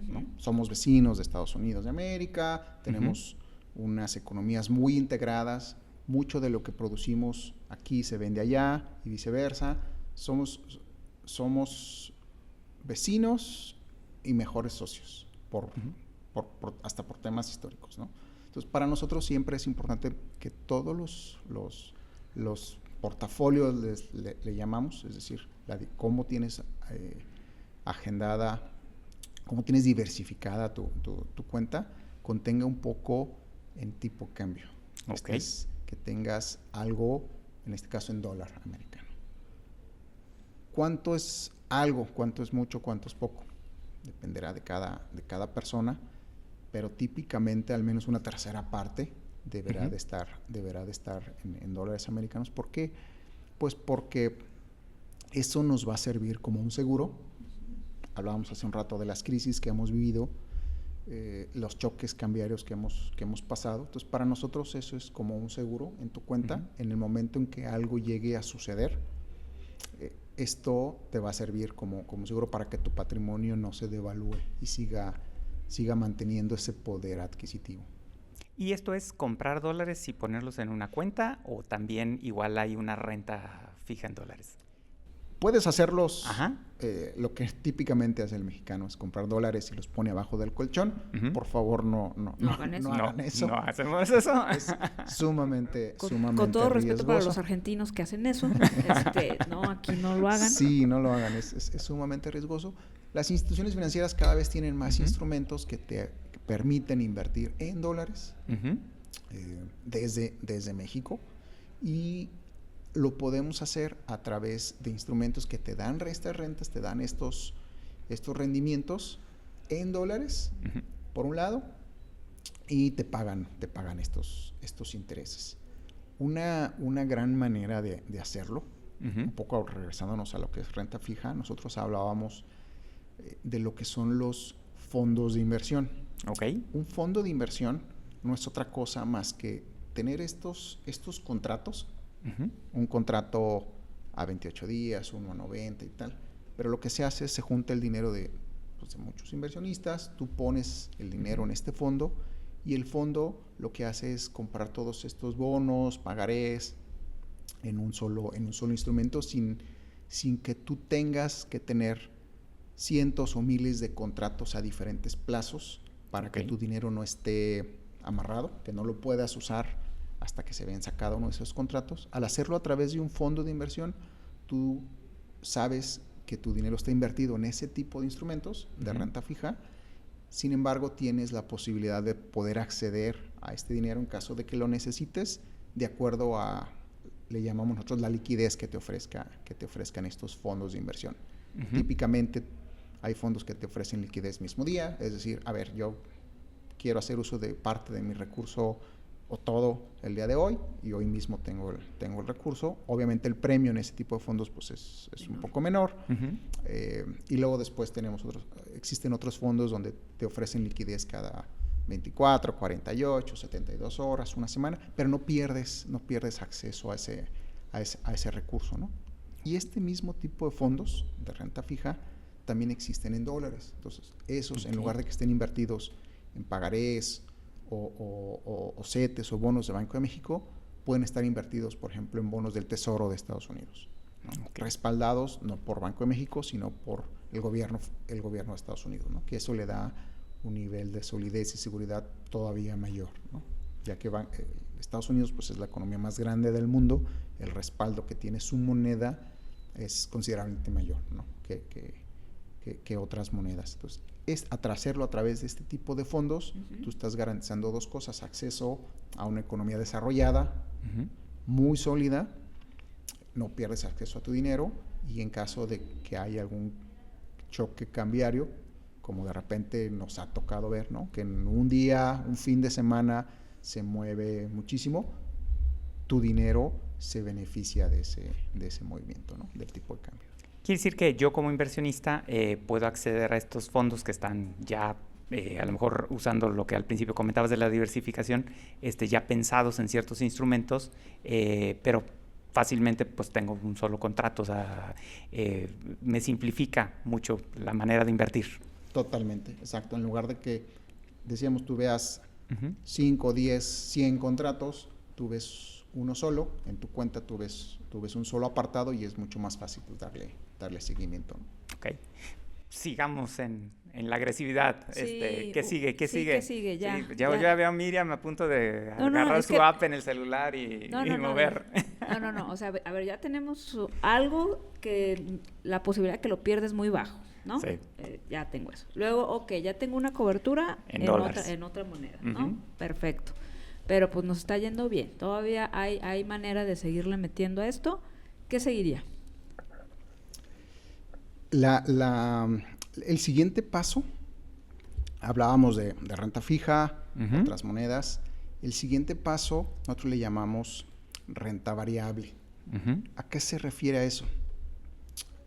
Speaker 3: ¿no? Somos vecinos de Estados Unidos de América, tenemos unas economías muy integradas, mucho de lo que producimos aquí se vende allá y viceversa. Somos vecinos y mejores socios, hasta por temas históricos, ¿no? Entonces, para nosotros siempre es importante que todos los portafolios le llamamos, es decir, cómo tienes agendada, cómo tienes diversificada tu cuenta, contenga un poco en tipo cambio.
Speaker 1: Okay.
Speaker 3: Que tengas algo, en este caso en dólar americano. ¿Cuánto es algo? ¿Cuánto es mucho? ¿Cuánto es poco? dependerá de cada persona, pero típicamente al menos una tercera parte deberá de estar en dólares americanos. ¿Por qué? Pues porque eso nos va a servir como un seguro. Hablábamos hace un rato de las crisis que hemos vivido, los choques cambiarios que hemos pasado. Entonces, para nosotros eso es como un seguro en tu cuenta. En el momento en que algo llegue a suceder, esto te va a servir como seguro para que tu patrimonio no se devalúe y siga manteniendo ese poder adquisitivo.
Speaker 1: ¿Y esto es comprar dólares y ponerlos en una cuenta, o también igual hay una renta fija en dólares?
Speaker 3: Puedes hacerlos, lo que típicamente hace el mexicano es comprar dólares y los pone abajo del colchón. Por favor, no hagan eso.
Speaker 1: No hacemos eso.
Speaker 3: Es sumamente
Speaker 2: con todo respeto
Speaker 3: riesgoso.
Speaker 2: para los argentinos que hacen eso, no, aquí no lo hagan.
Speaker 3: Sí, no lo hagan, es sumamente riesgoso. Las instituciones financieras cada vez tienen más instrumentos que te permiten invertir en dólares desde México, y lo podemos hacer a través de instrumentos que te dan estas rentas, te dan estos rendimientos en dólares, por un lado, y te pagan estos intereses. Una gran manera de hacerlo, un poco regresándonos a lo que es renta fija, nosotros hablábamos de lo que son los fondos de inversión.
Speaker 1: Okay.
Speaker 3: Un fondo de inversión no es otra cosa más que tener estos contratos, un contrato a 28 días, uno a 90 y tal, pero lo que se hace es se junta el dinero de muchos inversionistas, tú pones el dinero en este fondo, y el fondo lo que hace es comprar todos estos bonos, pagarés, en un solo instrumento, sin que tú tengas que tener cientos o miles de contratos a diferentes plazos para que tu dinero no esté amarrado, que no lo puedas usar hasta que se venza cada uno de esos contratos. Al hacerlo a través de un fondo de inversión, tú sabes que tu dinero está invertido en ese tipo de instrumentos de renta fija. Sin embargo, tienes la posibilidad de poder acceder a este dinero en caso de que lo necesites, de acuerdo a, le llamamos nosotros, la liquidez que te ofrezcan estos fondos de inversión. Típicamente hay fondos que te ofrecen liquidez mismo día, es decir, a ver, yo quiero hacer uso de parte de mi recurso o todo el día de hoy, y hoy mismo tengo el recurso. Obviamente el premio en ese tipo de fondos pues es un poco menor. Y luego después existen otros fondos donde te ofrecen liquidez cada 24, 48, 72 horas, una semana, pero no pierdes acceso a ese recurso, ¿no? Y este mismo tipo de fondos de renta fija también existen en dólares. Entonces, esos, en lugar de que estén invertidos en pagarés o CETES o bonos de Banco de México, pueden estar invertidos, por ejemplo, en bonos del Tesoro de Estados Unidos, ¿no? Respaldados no por Banco de México, sino por el gobierno de Estados Unidos, ¿no? Que eso le da un nivel de solidez y seguridad todavía mayor, ¿no? Ya que Estados Unidos pues es la economía más grande del mundo, el respaldo que tiene su moneda es considerablemente mayor, ¿no? que otras monedas. Entonces, hacerlo a través de este tipo de fondos, tú estás garantizando dos cosas: acceso a una economía desarrollada, muy sólida, no pierdes acceso a tu dinero, y en caso de que haya algún choque cambiario, como de repente nos ha tocado ver, ¿no? Que en un día, un fin de semana se mueve muchísimo, tu dinero se beneficia de ese movimiento, ¿no? Del tipo de cambio.
Speaker 1: Quiere decir que yo como inversionista puedo acceder a estos fondos que están ya, a lo mejor usando lo que al principio comentabas de la diversificación, ya pensados en ciertos instrumentos, pero fácilmente pues tengo un solo contrato, o sea, me simplifica mucho la manera de invertir. Totalmente,
Speaker 3: exacto. En lugar de que, decíamos, tú veas 5, 10, 100 contratos, tú ves uno solo, en tu cuenta tú ves un solo apartado, y es mucho más fácil pues, darle seguimiento, ¿no?
Speaker 1: Ok. Sigamos en la agresividad.
Speaker 2: Sí,
Speaker 1: ¿Qué sigue? ¿Qué sigue?
Speaker 2: ¿Qué sigue? Ya.
Speaker 1: Yo ya veo a Miriam a punto de agarrar su app en el celular y mover.
Speaker 2: No. O sea, a ver, ya tenemos algo que la posibilidad de que lo pierdes muy bajo, ¿no?
Speaker 1: Sí.
Speaker 2: Ya tengo eso. Luego, ya tengo una cobertura en otra moneda, ¿no? Perfecto. Pero pues nos está yendo bien. Todavía hay manera de seguirle metiendo a esto. ¿Qué seguiría?
Speaker 3: La El siguiente paso, hablábamos de renta fija, otras monedas. El siguiente paso, nosotros le llamamos renta variable. ¿A qué se refiere a eso?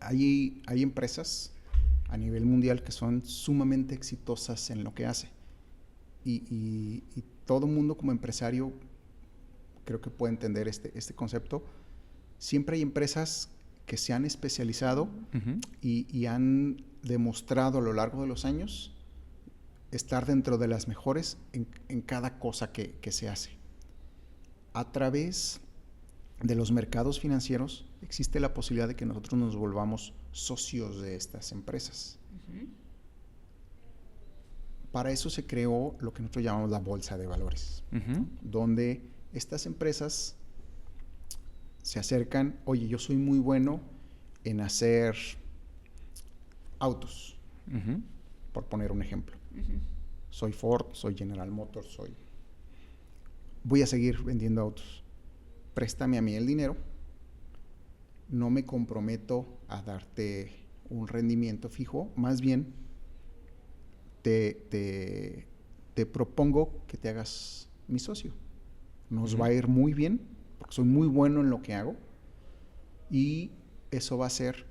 Speaker 3: Hay empresas a nivel mundial que son sumamente exitosas en lo que hace. Y todo mundo como empresario creo que puede entender este concepto. Siempre hay empresas que se han especializado y han demostrado a lo largo de los años estar dentro de las mejores en cada cosa que se hace. A través de los mercados financieros existe la posibilidad de que nosotros nos volvamos socios de estas empresas. Para eso se creó lo que nosotros llamamos la bolsa de valores, donde estas empresas se acercan, oye, yo soy muy bueno en hacer autos, por poner un ejemplo. Soy Ford, soy General Motors, voy a seguir vendiendo autos. Préstame a mí el dinero, no me comprometo a darte un rendimiento fijo, más bien te propongo que te hagas mi socio. Nos va a ir muy bien, porque soy muy bueno en lo que hago, y eso va a hacer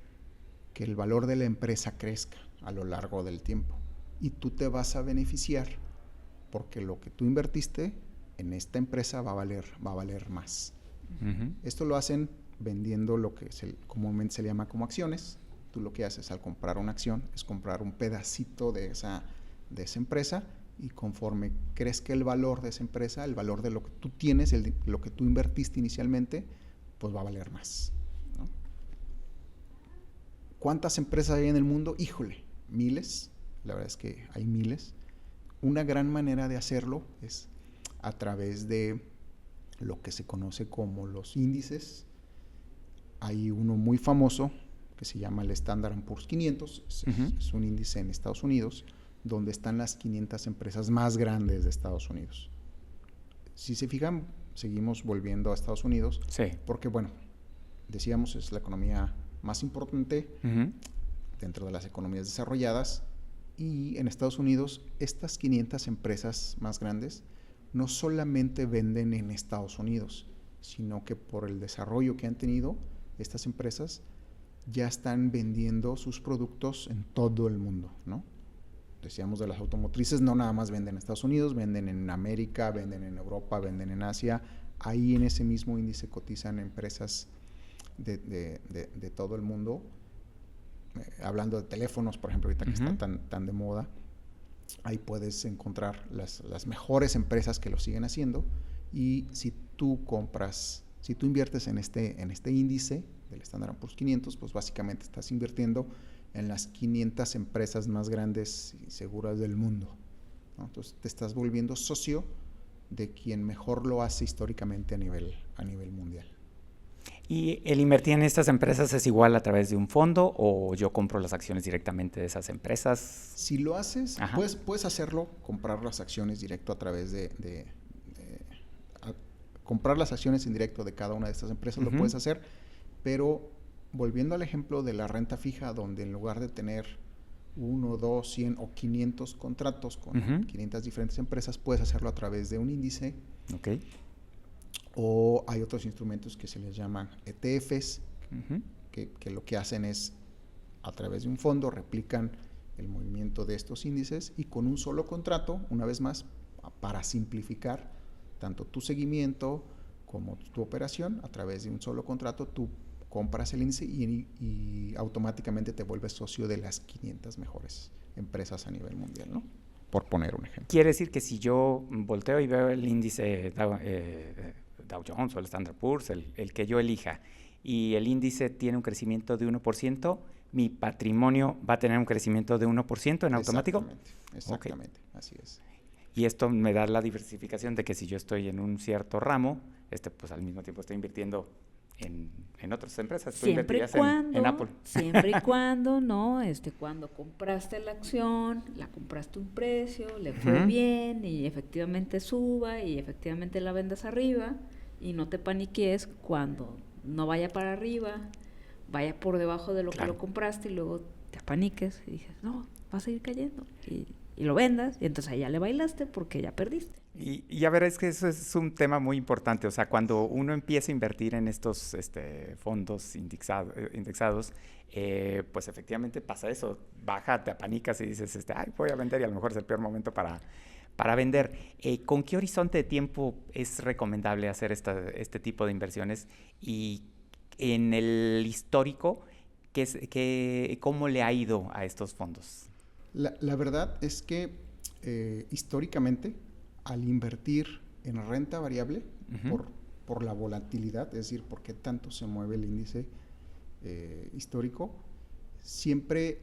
Speaker 3: que el valor de la empresa crezca a lo largo del tiempo. Y tú te vas a beneficiar porque lo que tú invertiste en esta empresa va a valer más. Esto lo hacen vendiendo lo que comúnmente se le llama como acciones. Tú lo que haces al comprar una acción es comprar un pedacito de esa empresa, y conforme crezca el valor de esa empresa, el valor de lo que tú tienes, lo que tú invertiste inicialmente, pues va a valer más, ¿no? ¿Cuántas empresas hay en el mundo? Híjole, miles. La verdad es que hay miles. Una gran manera de hacerlo es a través de lo que se conoce como los índices. Hay uno muy famoso que se llama el Standard & Poor's 500. Es un índice en Estados Unidos donde están las 500 empresas más grandes de Estados Unidos. Si se fijan, seguimos volviendo a Estados Unidos, porque, bueno, decíamos, es la economía más importante dentro de las economías desarrolladas, y en Estados Unidos estas 500 empresas más grandes no solamente venden en Estados Unidos, sino que por el desarrollo que han tenido, estas empresas ya están vendiendo sus productos en todo el mundo, ¿no? Decíamos de las automotrices, no nada más venden en Estados Unidos, venden en América, venden en Europa, venden en Asia. Ahí en ese mismo índice cotizan empresas de todo el mundo. Hablando de teléfonos, por ejemplo, ahorita que está tan de moda, ahí puedes encontrar las mejores empresas que lo siguen haciendo. Y si tú inviertes en este índice del Standard & Poor's 500, pues básicamente estás invirtiendo en las 500 empresas más grandes y seguras del mundo, ¿no? Entonces te estás volviendo socio de quien mejor lo hace históricamente a nivel mundial.
Speaker 1: ¿Y el invertir en estas empresas es igual a través de un fondo, o yo compro las acciones directamente de esas empresas?
Speaker 3: Si lo haces, puedes hacerlo, comprar las acciones directo a través de comprar las acciones en directo de cada una de estas empresas, lo puedes hacer, pero volviendo al ejemplo de la renta fija, donde en lugar de tener 1, 2, 100 o 500 contratos con 500 diferentes empresas, puedes hacerlo a través de un índice. O hay otros instrumentos que se les llaman ETFs, que lo que hacen es, a través de un fondo, replican el movimiento de estos índices, y con un solo contrato, una vez más, para simplificar tanto tu seguimiento como tu operación, a través de un solo contrato, tú compras el índice y automáticamente te vuelves socio de las 500 mejores empresas a nivel mundial, ¿no? Por poner un ejemplo.
Speaker 1: Quiere decir que si yo volteo y veo el índice Dow Jones o el Standard & Poor's, el que yo elija, y el índice tiene un crecimiento de 1%, mi patrimonio va a tener un crecimiento de 1% en automático.
Speaker 3: Exactamente, así es.
Speaker 1: Y esto me da la diversificación de que si yo estoy en un cierto ramo, pues al mismo tiempo estoy invirtiendo en otras empresas.
Speaker 2: Siempre y cuando,
Speaker 1: en Apple.
Speaker 2: Siempre y cuando, ¿no? Cuando compraste la acción, la compraste a un precio, le fue bien y efectivamente suba y efectivamente la vendas arriba, y no te paniques cuando no vaya para arriba, vaya por debajo de lo que lo compraste, y luego te paniques y dices, no, va a seguir cayendo. Y lo vendas, y entonces ahí ya le bailaste porque ya perdiste.
Speaker 1: Y a ver, es que eso es un tema muy importante. O sea, cuando uno empieza a invertir en estos fondos indexados, pues efectivamente pasa eso. Baja, te apanicas y dices, ay, voy a vender y a lo mejor es el peor momento para vender. ¿Con qué horizonte de tiempo es recomendable hacer este tipo de inversiones? Y en el histórico, ¿cómo le ha ido a estos fondos?
Speaker 3: La verdad es que históricamente, al invertir en renta variable, por la volatilidad, es decir, por qué tanto se mueve el índice histórico, siempre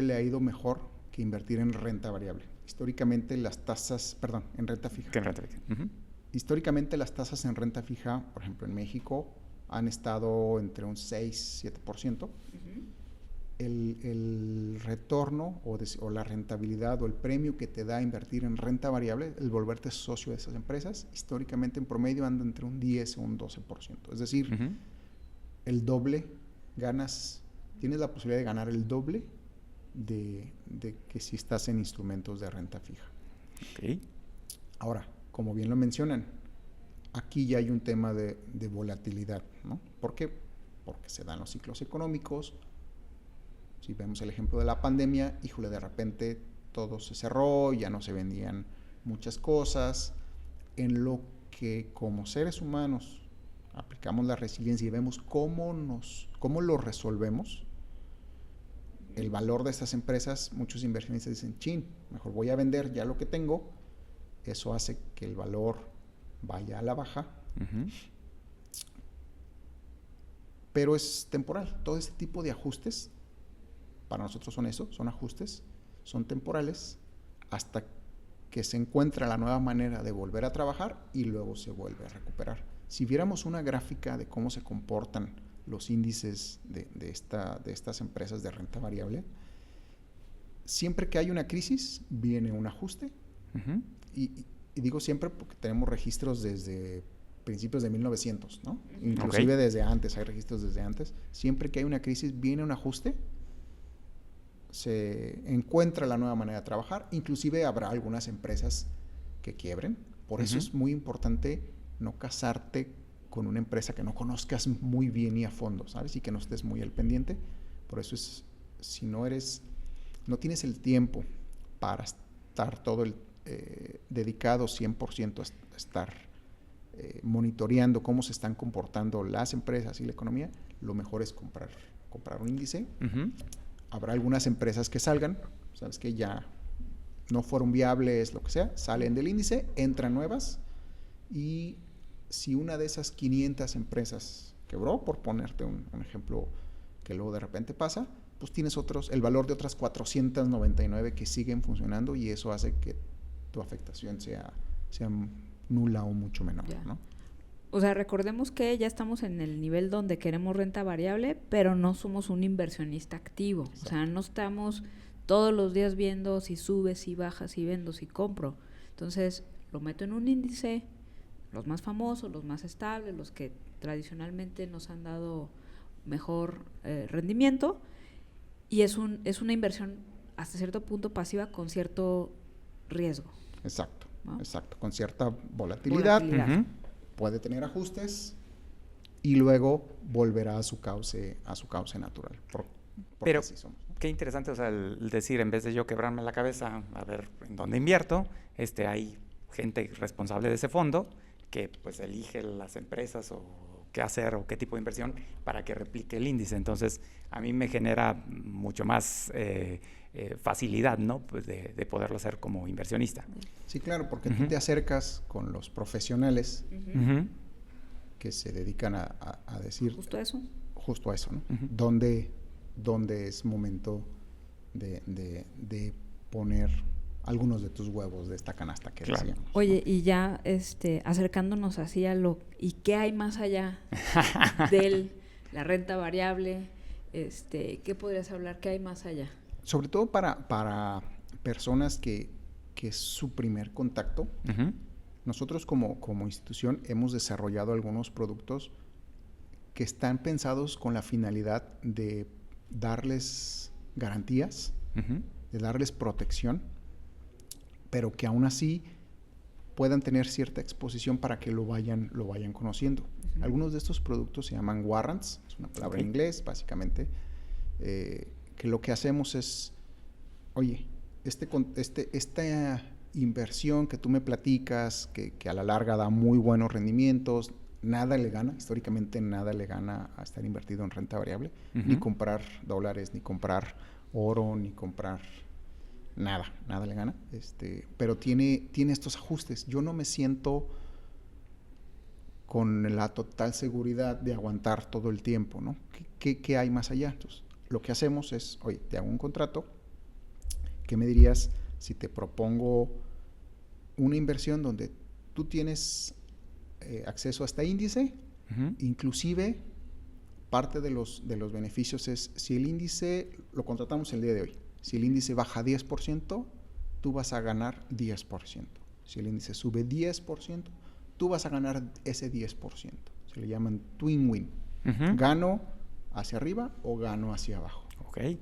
Speaker 3: le ha ido mejor que invertir en renta variable. Históricamente las tasas, perdón, en renta fija.
Speaker 1: ¿Qué renta fija?
Speaker 3: Históricamente las tasas en renta fija, por ejemplo en México, han estado entre un 6-7%. El retorno o la rentabilidad o el premio que te da invertir en renta variable, el volverte socio de esas empresas, históricamente en promedio anda entre un 10 o un 12%. Es decir, el doble, tienes la posibilidad de ganar el doble de que si estás en instrumentos de renta fija.
Speaker 1: Okay.
Speaker 3: Ahora, como bien lo mencionan, aquí ya hay un tema de volatilidad, ¿no? ¿Por qué? Porque se dan los ciclos económicos. Si vemos el ejemplo de la pandemia, híjole, de repente todo se cerró, ya no se vendían muchas cosas, en lo que como seres humanos aplicamos la resiliencia y vemos cómo lo resolvemos. El valor de estas empresas, muchos inversionistas dicen, chin, mejor voy a vender ya lo que tengo. Eso hace que el valor vaya a la baja. Pero es temporal. Todo este tipo de ajustes, para nosotros son ajustes, son temporales, hasta que se encuentra la nueva manera de volver a trabajar y luego se vuelve a recuperar. Si viéramos una gráfica de cómo se comportan los índices de estas empresas de renta variable, siempre que hay una crisis viene un ajuste. Y digo siempre porque tenemos registros desde principios de 1900, ¿no? Inclusive desde antes, hay registros desde antes. Siempre que hay una crisis viene un ajuste, se encuentra la nueva manera de trabajar, inclusive habrá algunas empresas que quiebren. Por eso es muy importante no casarte con una empresa que no conozcas muy bien y a fondo, ¿sabes? Y que no estés muy al pendiente. Por eso si no tienes el tiempo para estar dedicado 100% a estar monitoreando cómo se están comportando las empresas y la economía, lo mejor es comprar un índice. Habrá algunas empresas que salgan, sabes que ya no fueron viables, lo que sea, salen del índice, entran nuevas, y si una de esas 500 empresas quebró, por ponerte un ejemplo que luego de repente pasa, pues tienes el valor de otras 499 que siguen funcionando, y eso hace que tu afectación sea nula o mucho menor, ¿no?
Speaker 2: O sea, recordemos que ya estamos en el nivel donde queremos renta variable, pero no somos un inversionista activo. Exacto. O sea, no estamos todos los días viendo si sube, si baja, si vendo, si compro. Entonces, lo meto en un índice, los más famosos, los más estables, los que tradicionalmente nos han dado mejor rendimiento, y es una inversión hasta cierto punto pasiva con cierto riesgo.
Speaker 3: Exacto, ¿no? Exacto, con cierta volatilidad. Puede tener ajustes y luego volverá a su cauce natural.
Speaker 1: Pero así somos, ¿no? Qué interesante, o sea, el decir, en vez de yo quebrarme la cabeza a ver en dónde invierto, hay gente responsable de ese fondo que pues elige las empresas o qué hacer o qué tipo de inversión para que replique el índice. Entonces, a mí me genera mucho más facilidad, ¿no? Pues de poderlo hacer como inversionista.
Speaker 3: Sí, claro, porque tú te acercas con los profesionales que se dedican a decir...
Speaker 2: Justo a eso,
Speaker 3: ¿no? ¿Dónde es momento de poner algunos de tus huevos de esta canasta que decíamos?
Speaker 2: Oye, y ya acercándonos así ¿y qué hay más allá de la renta variable? ¿Qué podrías hablar? ¿Qué hay más allá?
Speaker 3: Sobre todo para personas que es su primer contacto. Nosotros como institución hemos desarrollado algunos productos que están pensados con la finalidad de darles garantías darles protección, pero que aún así puedan tener cierta exposición para que lo vayan conociendo. Uh-huh. Algunos de estos productos se llaman warrants, es una palabra en inglés, básicamente, que lo que hacemos es, oye, esta inversión que tú me platicas, que a la larga da muy buenos rendimientos, nada le gana, históricamente nada le gana a estar invertido en renta variable, uh-huh. Ni comprar dólares, ni comprar oro, ni comprar nada le gana, pero tiene estos ajustes. Yo no me siento con la total seguridad de aguantar todo el tiempo, ¿no? ¿Qué hay más allá? Entonces, lo que hacemos es, oye, te hago un contrato, ¿qué me dirías si te propongo una inversión donde tú tienes acceso a este índice? Uh-huh. Inclusive, parte de los beneficios es, si el índice, lo contratamos el día de hoy, si el índice baja 10%, tú vas a ganar 10%. Si el índice sube 10%, tú vas a ganar ese 10%. Se le llaman twin win. Uh-huh. Gano hacia arriba o gano hacia abajo.
Speaker 1: Okay.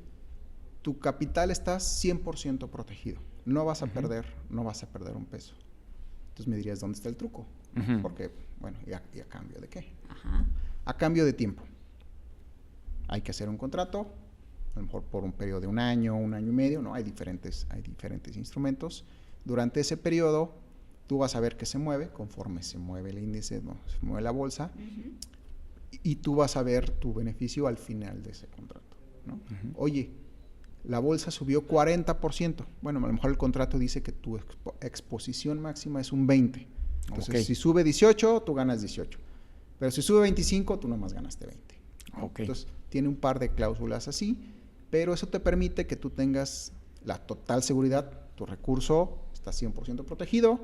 Speaker 3: Tu capital está 100% protegido. No vas a uh-huh. perder un peso. Entonces me dirías, ¿dónde está el truco? Uh-huh. Porque, bueno, ¿y a cambio de qué? Uh-huh. A cambio de tiempo. Hay que hacer un contrato, a lo mejor por un periodo de un año y medio, ¿no? Hay diferentes instrumentos. Durante ese periodo, tú vas a ver que se mueve, conforme se mueve el índice, ¿no? Se mueve la bolsa, uh-huh. y tú vas a ver tu beneficio al final de ese contrato, ¿no? Uh-huh. Oye, la bolsa subió 40%. Bueno, a lo mejor el contrato dice que tu exposición máxima es un 20%. Entonces, okay. Si sube 18, tú ganas 18. Pero si sube 25, tú nomás ganaste 20. Okay. Entonces, tiene un par de cláusulas así, pero eso te permite que tú tengas la total seguridad, tu recurso está 100% protegido.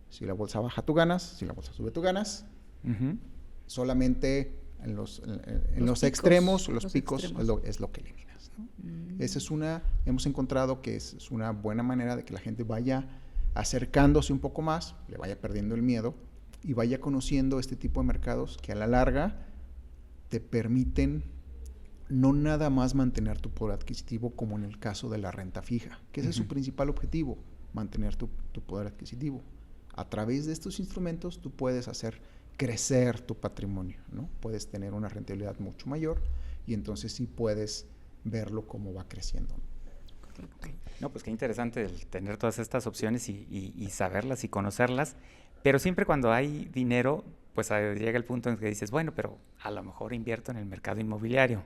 Speaker 3: Si la bolsa baja, tú ganas. Si la bolsa sube, tú ganas. Uh-huh. Solamente en los extremos, los picos es lo que eliminas, ¿no? Uh-huh. Hemos encontrado que es una buena manera de que la gente vaya acercándose un poco más, le vaya perdiendo el miedo y vaya conociendo este tipo de mercados que a la larga te permiten no nada más mantener tu poder adquisitivo como en el caso de la renta fija, que ese uh-huh. es su principal objetivo, mantener tu poder adquisitivo. A través de estos instrumentos tú puedes hacer crecer tu patrimonio, ¿no? Puedes tener una rentabilidad mucho mayor y entonces sí puedes verlo cómo va creciendo.
Speaker 1: Okay. No, pues qué interesante el tener todas estas opciones y saberlas y conocerlas, pero siempre cuando hay dinero, pues llega el punto en que dices, bueno, pero a lo mejor invierto en el mercado inmobiliario.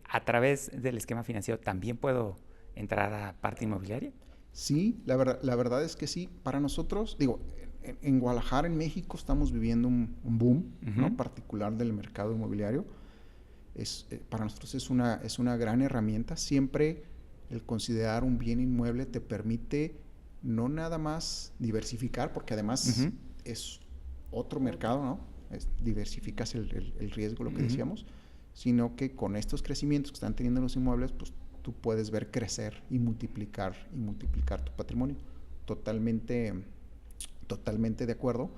Speaker 1: ¿A través del esquema financiero también puedo entrar a parte inmobiliaria?
Speaker 3: Sí, la verdad es que sí. Para nosotros, digo, en Guadalajara, en México, estamos viviendo un boom, uh-huh. ¿no? Particular del mercado inmobiliario. Para nosotros es una gran herramienta. Siempre el considerar un bien inmueble te permite no nada más diversificar, porque además uh-huh. es otro mercado, ¿no? Diversificas el riesgo, lo que uh-huh. decíamos, sino que con estos crecimientos que están teniendo los inmuebles, pues tú puedes ver crecer y multiplicar tu patrimonio. Totalmente de acuerdo.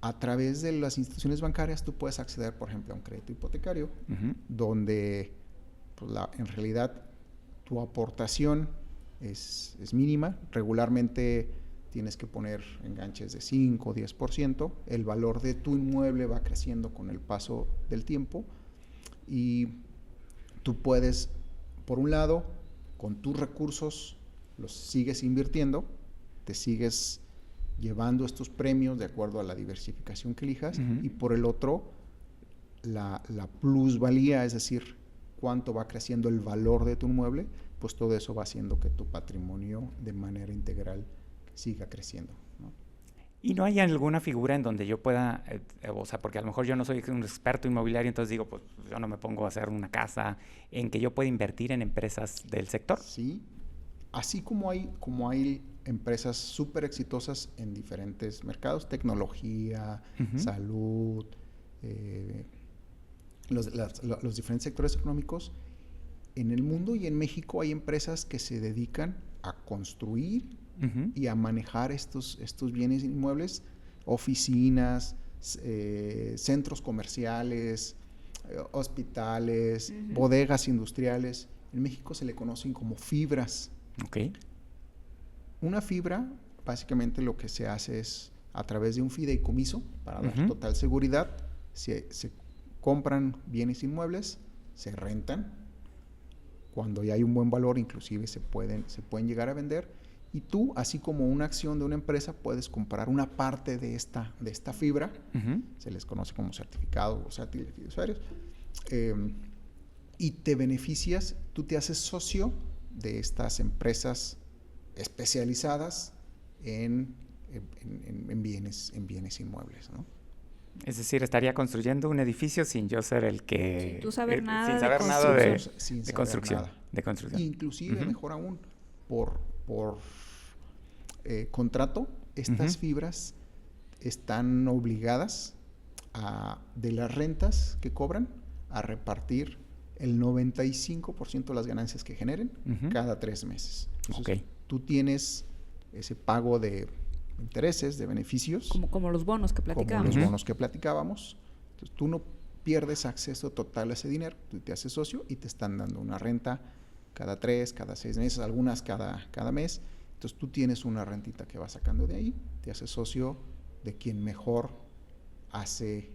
Speaker 3: A través de las instituciones bancarias tú puedes acceder, por ejemplo, a un crédito hipotecario, uh-huh. donde pues, en realidad tu aportación es mínima. Regularmente tienes que poner enganches de 5 o 10%. El valor de tu inmueble va creciendo con el paso del tiempo y tú puedes, por un lado, con tus recursos los sigues invirtiendo, te sigues llevando estos premios de acuerdo a la diversificación que elijas, uh-huh. y por el otro, la plusvalía, es decir, cuánto va creciendo el valor de tu inmueble, pues todo eso va haciendo que tu patrimonio de manera integral siga creciendo, ¿no?
Speaker 1: ¿Y no hay alguna figura en donde yo pueda, o sea, porque a lo mejor yo no soy un experto inmobiliario, entonces digo, pues yo no me pongo a hacer una casa, en que yo pueda invertir en empresas del sector?
Speaker 3: Sí, así como hay empresas súper exitosas en diferentes mercados, tecnología, uh-huh. salud, los diferentes sectores económicos, en el mundo y en México hay empresas que se dedican a construir uh-huh. y a manejar estos bienes inmuebles, oficinas, centros comerciales, hospitales, uh-huh. bodegas industriales, En México se le conocen como fibras.
Speaker 1: Ok.
Speaker 3: Una fibra, básicamente lo que se hace es, a través de un fideicomiso, para dar total seguridad, se compran bienes inmuebles, se rentan. Cuando ya hay un buen valor, inclusive se pueden llegar a vender. Y tú, así como una acción de una empresa, puedes comprar una parte de esta fibra. Se les conoce como certificado bursátil de fiduciarios. Y te beneficias, tú te haces socio de estas empresas especializadas en bienes inmuebles, ¿no?
Speaker 1: Es decir, estaría construyendo un edificio sin yo ser el que...
Speaker 2: Sin tú saber nada
Speaker 1: sin
Speaker 2: de
Speaker 1: saber nada
Speaker 3: Sin
Speaker 1: de
Speaker 3: saber
Speaker 1: construcción.
Speaker 3: nada.
Speaker 1: De construcción.
Speaker 3: Inclusive, mejor aún, por contrato, estas fibras están obligadas de las rentas que cobran a repartir el 95% de las ganancias que generen cada 3 meses. Entonces, tú tienes ese pago de intereses, de beneficios.
Speaker 2: Como los bonos que platicábamos.
Speaker 3: Como los bonos que platicábamos. Entonces, tú no pierdes acceso total a ese dinero, tú te haces socio y te están dando una renta cada 3, cada 6 meses, algunas cada mes. Entonces, tú tienes una rentita que vas sacando de ahí, te haces socio de quien mejor hace,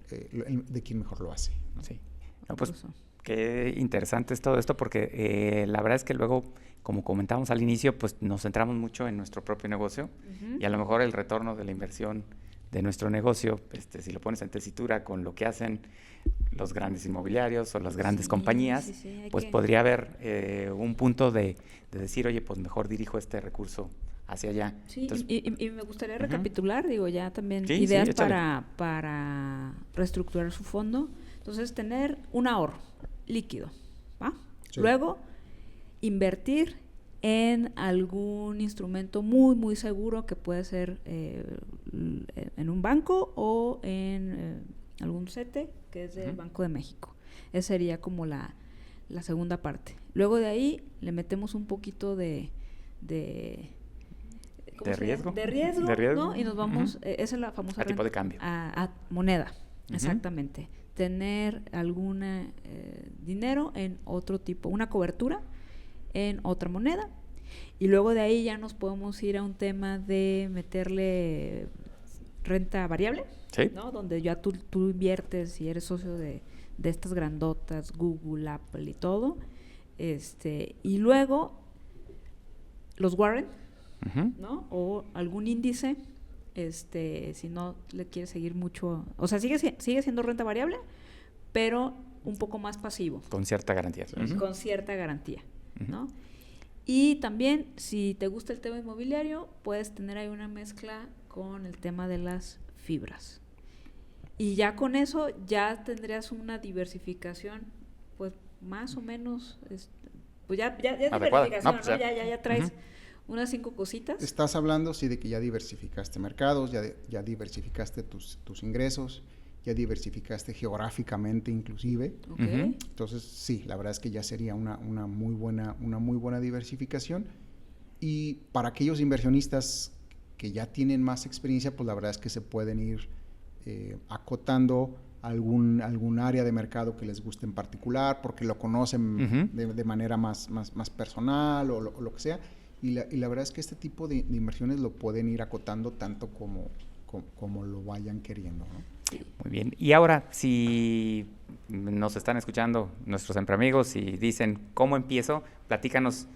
Speaker 3: de quien mejor lo hace, ¿no?
Speaker 1: Sí. No, pues, qué interesante es todo esto, porque la verdad es que luego, como comentábamos al inicio, pues nos centramos mucho en nuestro propio negocio y a lo mejor el retorno de la inversión de nuestro negocio, si lo pones en tesitura con lo que hacen los grandes inmobiliarios o las grandes compañías, pues podría haber un punto de decir, oye, pues mejor dirijo este recurso hacia allá.
Speaker 2: Sí,
Speaker 1: entonces,
Speaker 2: y me gustaría recapitular, digo, ya también
Speaker 1: sí,
Speaker 2: ideas
Speaker 1: sí,
Speaker 2: para reestructurar su fondo. Entonces, tener un ahorro líquido, ¿va? Sí. Luego, invertir en algún instrumento muy, muy seguro que puede ser en un banco o en algún CETE, que es del Banco de México. Esa sería como la segunda parte. Luego de ahí le metemos un poquito de
Speaker 1: riesgo.
Speaker 2: De riesgo, ¿no? Y nos vamos, esa es la famosa
Speaker 1: tipo de cambio.
Speaker 2: A moneda, exactamente. Tener algún dinero en otro tipo, una cobertura en otra moneda, y luego de ahí ya nos podemos ir a un tema de meterle renta variable,
Speaker 1: ¿sí?
Speaker 2: ¿no? Donde ya tú inviertes y eres socio de estas grandotas, Google, Apple y todo, y luego los warrant, ¿no? O algún índice, si no le quieres seguir mucho, o sea, sigue siendo renta variable, pero un poco más pasivo.
Speaker 1: Con cierta garantía.
Speaker 2: Con cierta garantía, ¿no? Y también, si te gusta el tema inmobiliario, puedes tener ahí una mezcla con el tema de las fibras. Y ya con eso, ya tendrías una diversificación, pues, más o menos, pues ya diversificación, ¿no? Ya traes unas 5 cositas.
Speaker 3: Estás hablando, sí, de que ya diversificaste mercados, ya diversificaste tus ingresos, ya diversificaste geográficamente inclusive.
Speaker 2: Okay.
Speaker 3: Entonces, sí, la verdad es que ya sería una muy buena diversificación. Y para aquellos inversionistas que ya tienen más experiencia, pues la verdad es que se pueden ir acotando algún área de mercado que les guste en particular, porque lo conocen de manera más personal o lo que sea. Y la verdad es que este tipo de inversiones lo pueden ir acotando tanto como lo vayan queriendo, ¿no?
Speaker 1: Muy bien. Y ahora, si nos están escuchando nuestros amigos y dicen, ¿cómo empiezo? Platícanos,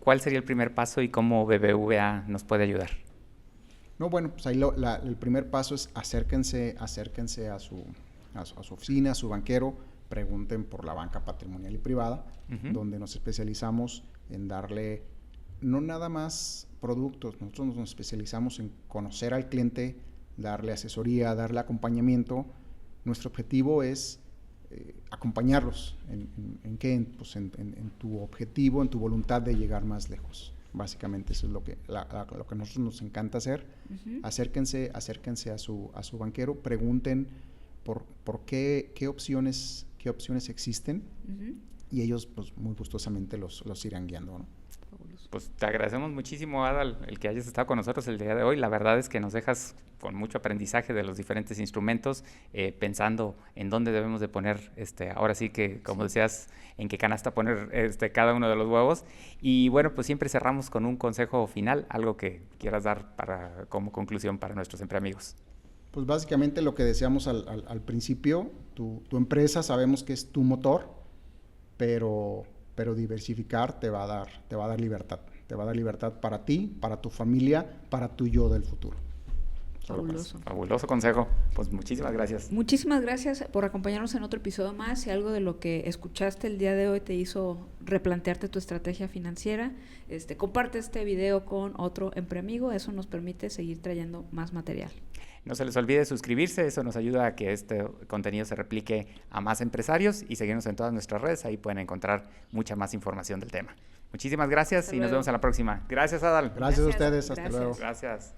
Speaker 1: ¿cuál sería el primer paso y cómo BBVA nos puede ayudar?
Speaker 3: No, bueno, pues ahí el primer paso es acérquense a su oficina, a su banquero, pregunten por la banca patrimonial y privada, donde nos especializamos en darle no nada más productos, nosotros nos especializamos en conocer al cliente, darle asesoría, darle acompañamiento. Nuestro objetivo es acompañarlos en tu objetivo, en tu voluntad de llegar más lejos. Básicamente eso es lo que a nosotros nos encanta hacer. Acérquense a su banquero, pregunten por qué opciones existen y ellos pues muy gustosamente los irán guiando, ¿no?
Speaker 2: Fabuloso.
Speaker 1: Pues te agradecemos muchísimo, Adal, el que hayas estado con nosotros el día de hoy. La verdad es que nos dejas con mucho aprendizaje de los diferentes instrumentos, pensando en dónde debemos de poner, ahora sí que, como decías, en qué canasta poner cada uno de los huevos. Y bueno, pues siempre cerramos con un consejo final, algo que quieras dar como conclusión para nuestros amigos.
Speaker 3: Pues básicamente lo que decíamos al principio, tu empresa sabemos que es tu motor, pero diversificar te va a dar libertad. Te va a dar libertad para ti, para tu familia, para tu yo del futuro.
Speaker 2: Fabuloso.
Speaker 1: Fabuloso consejo. Pues muchísimas gracias.
Speaker 2: Muchísimas gracias por acompañarnos en otro episodio más. Si algo de lo que escuchaste el día de hoy te hizo replantearte tu estrategia financiera, comparte este video con otro empreamigo. Eso nos permite seguir trayendo más material.
Speaker 1: No se les olvide suscribirse, eso nos ayuda a que este contenido se replique a más empresarios, y seguirnos en todas nuestras redes, ahí pueden encontrar mucha más información del tema. Muchísimas gracias y nos vemos a la próxima. Gracias, Adal.
Speaker 3: Gracias a ustedes, hasta luego.
Speaker 1: Gracias.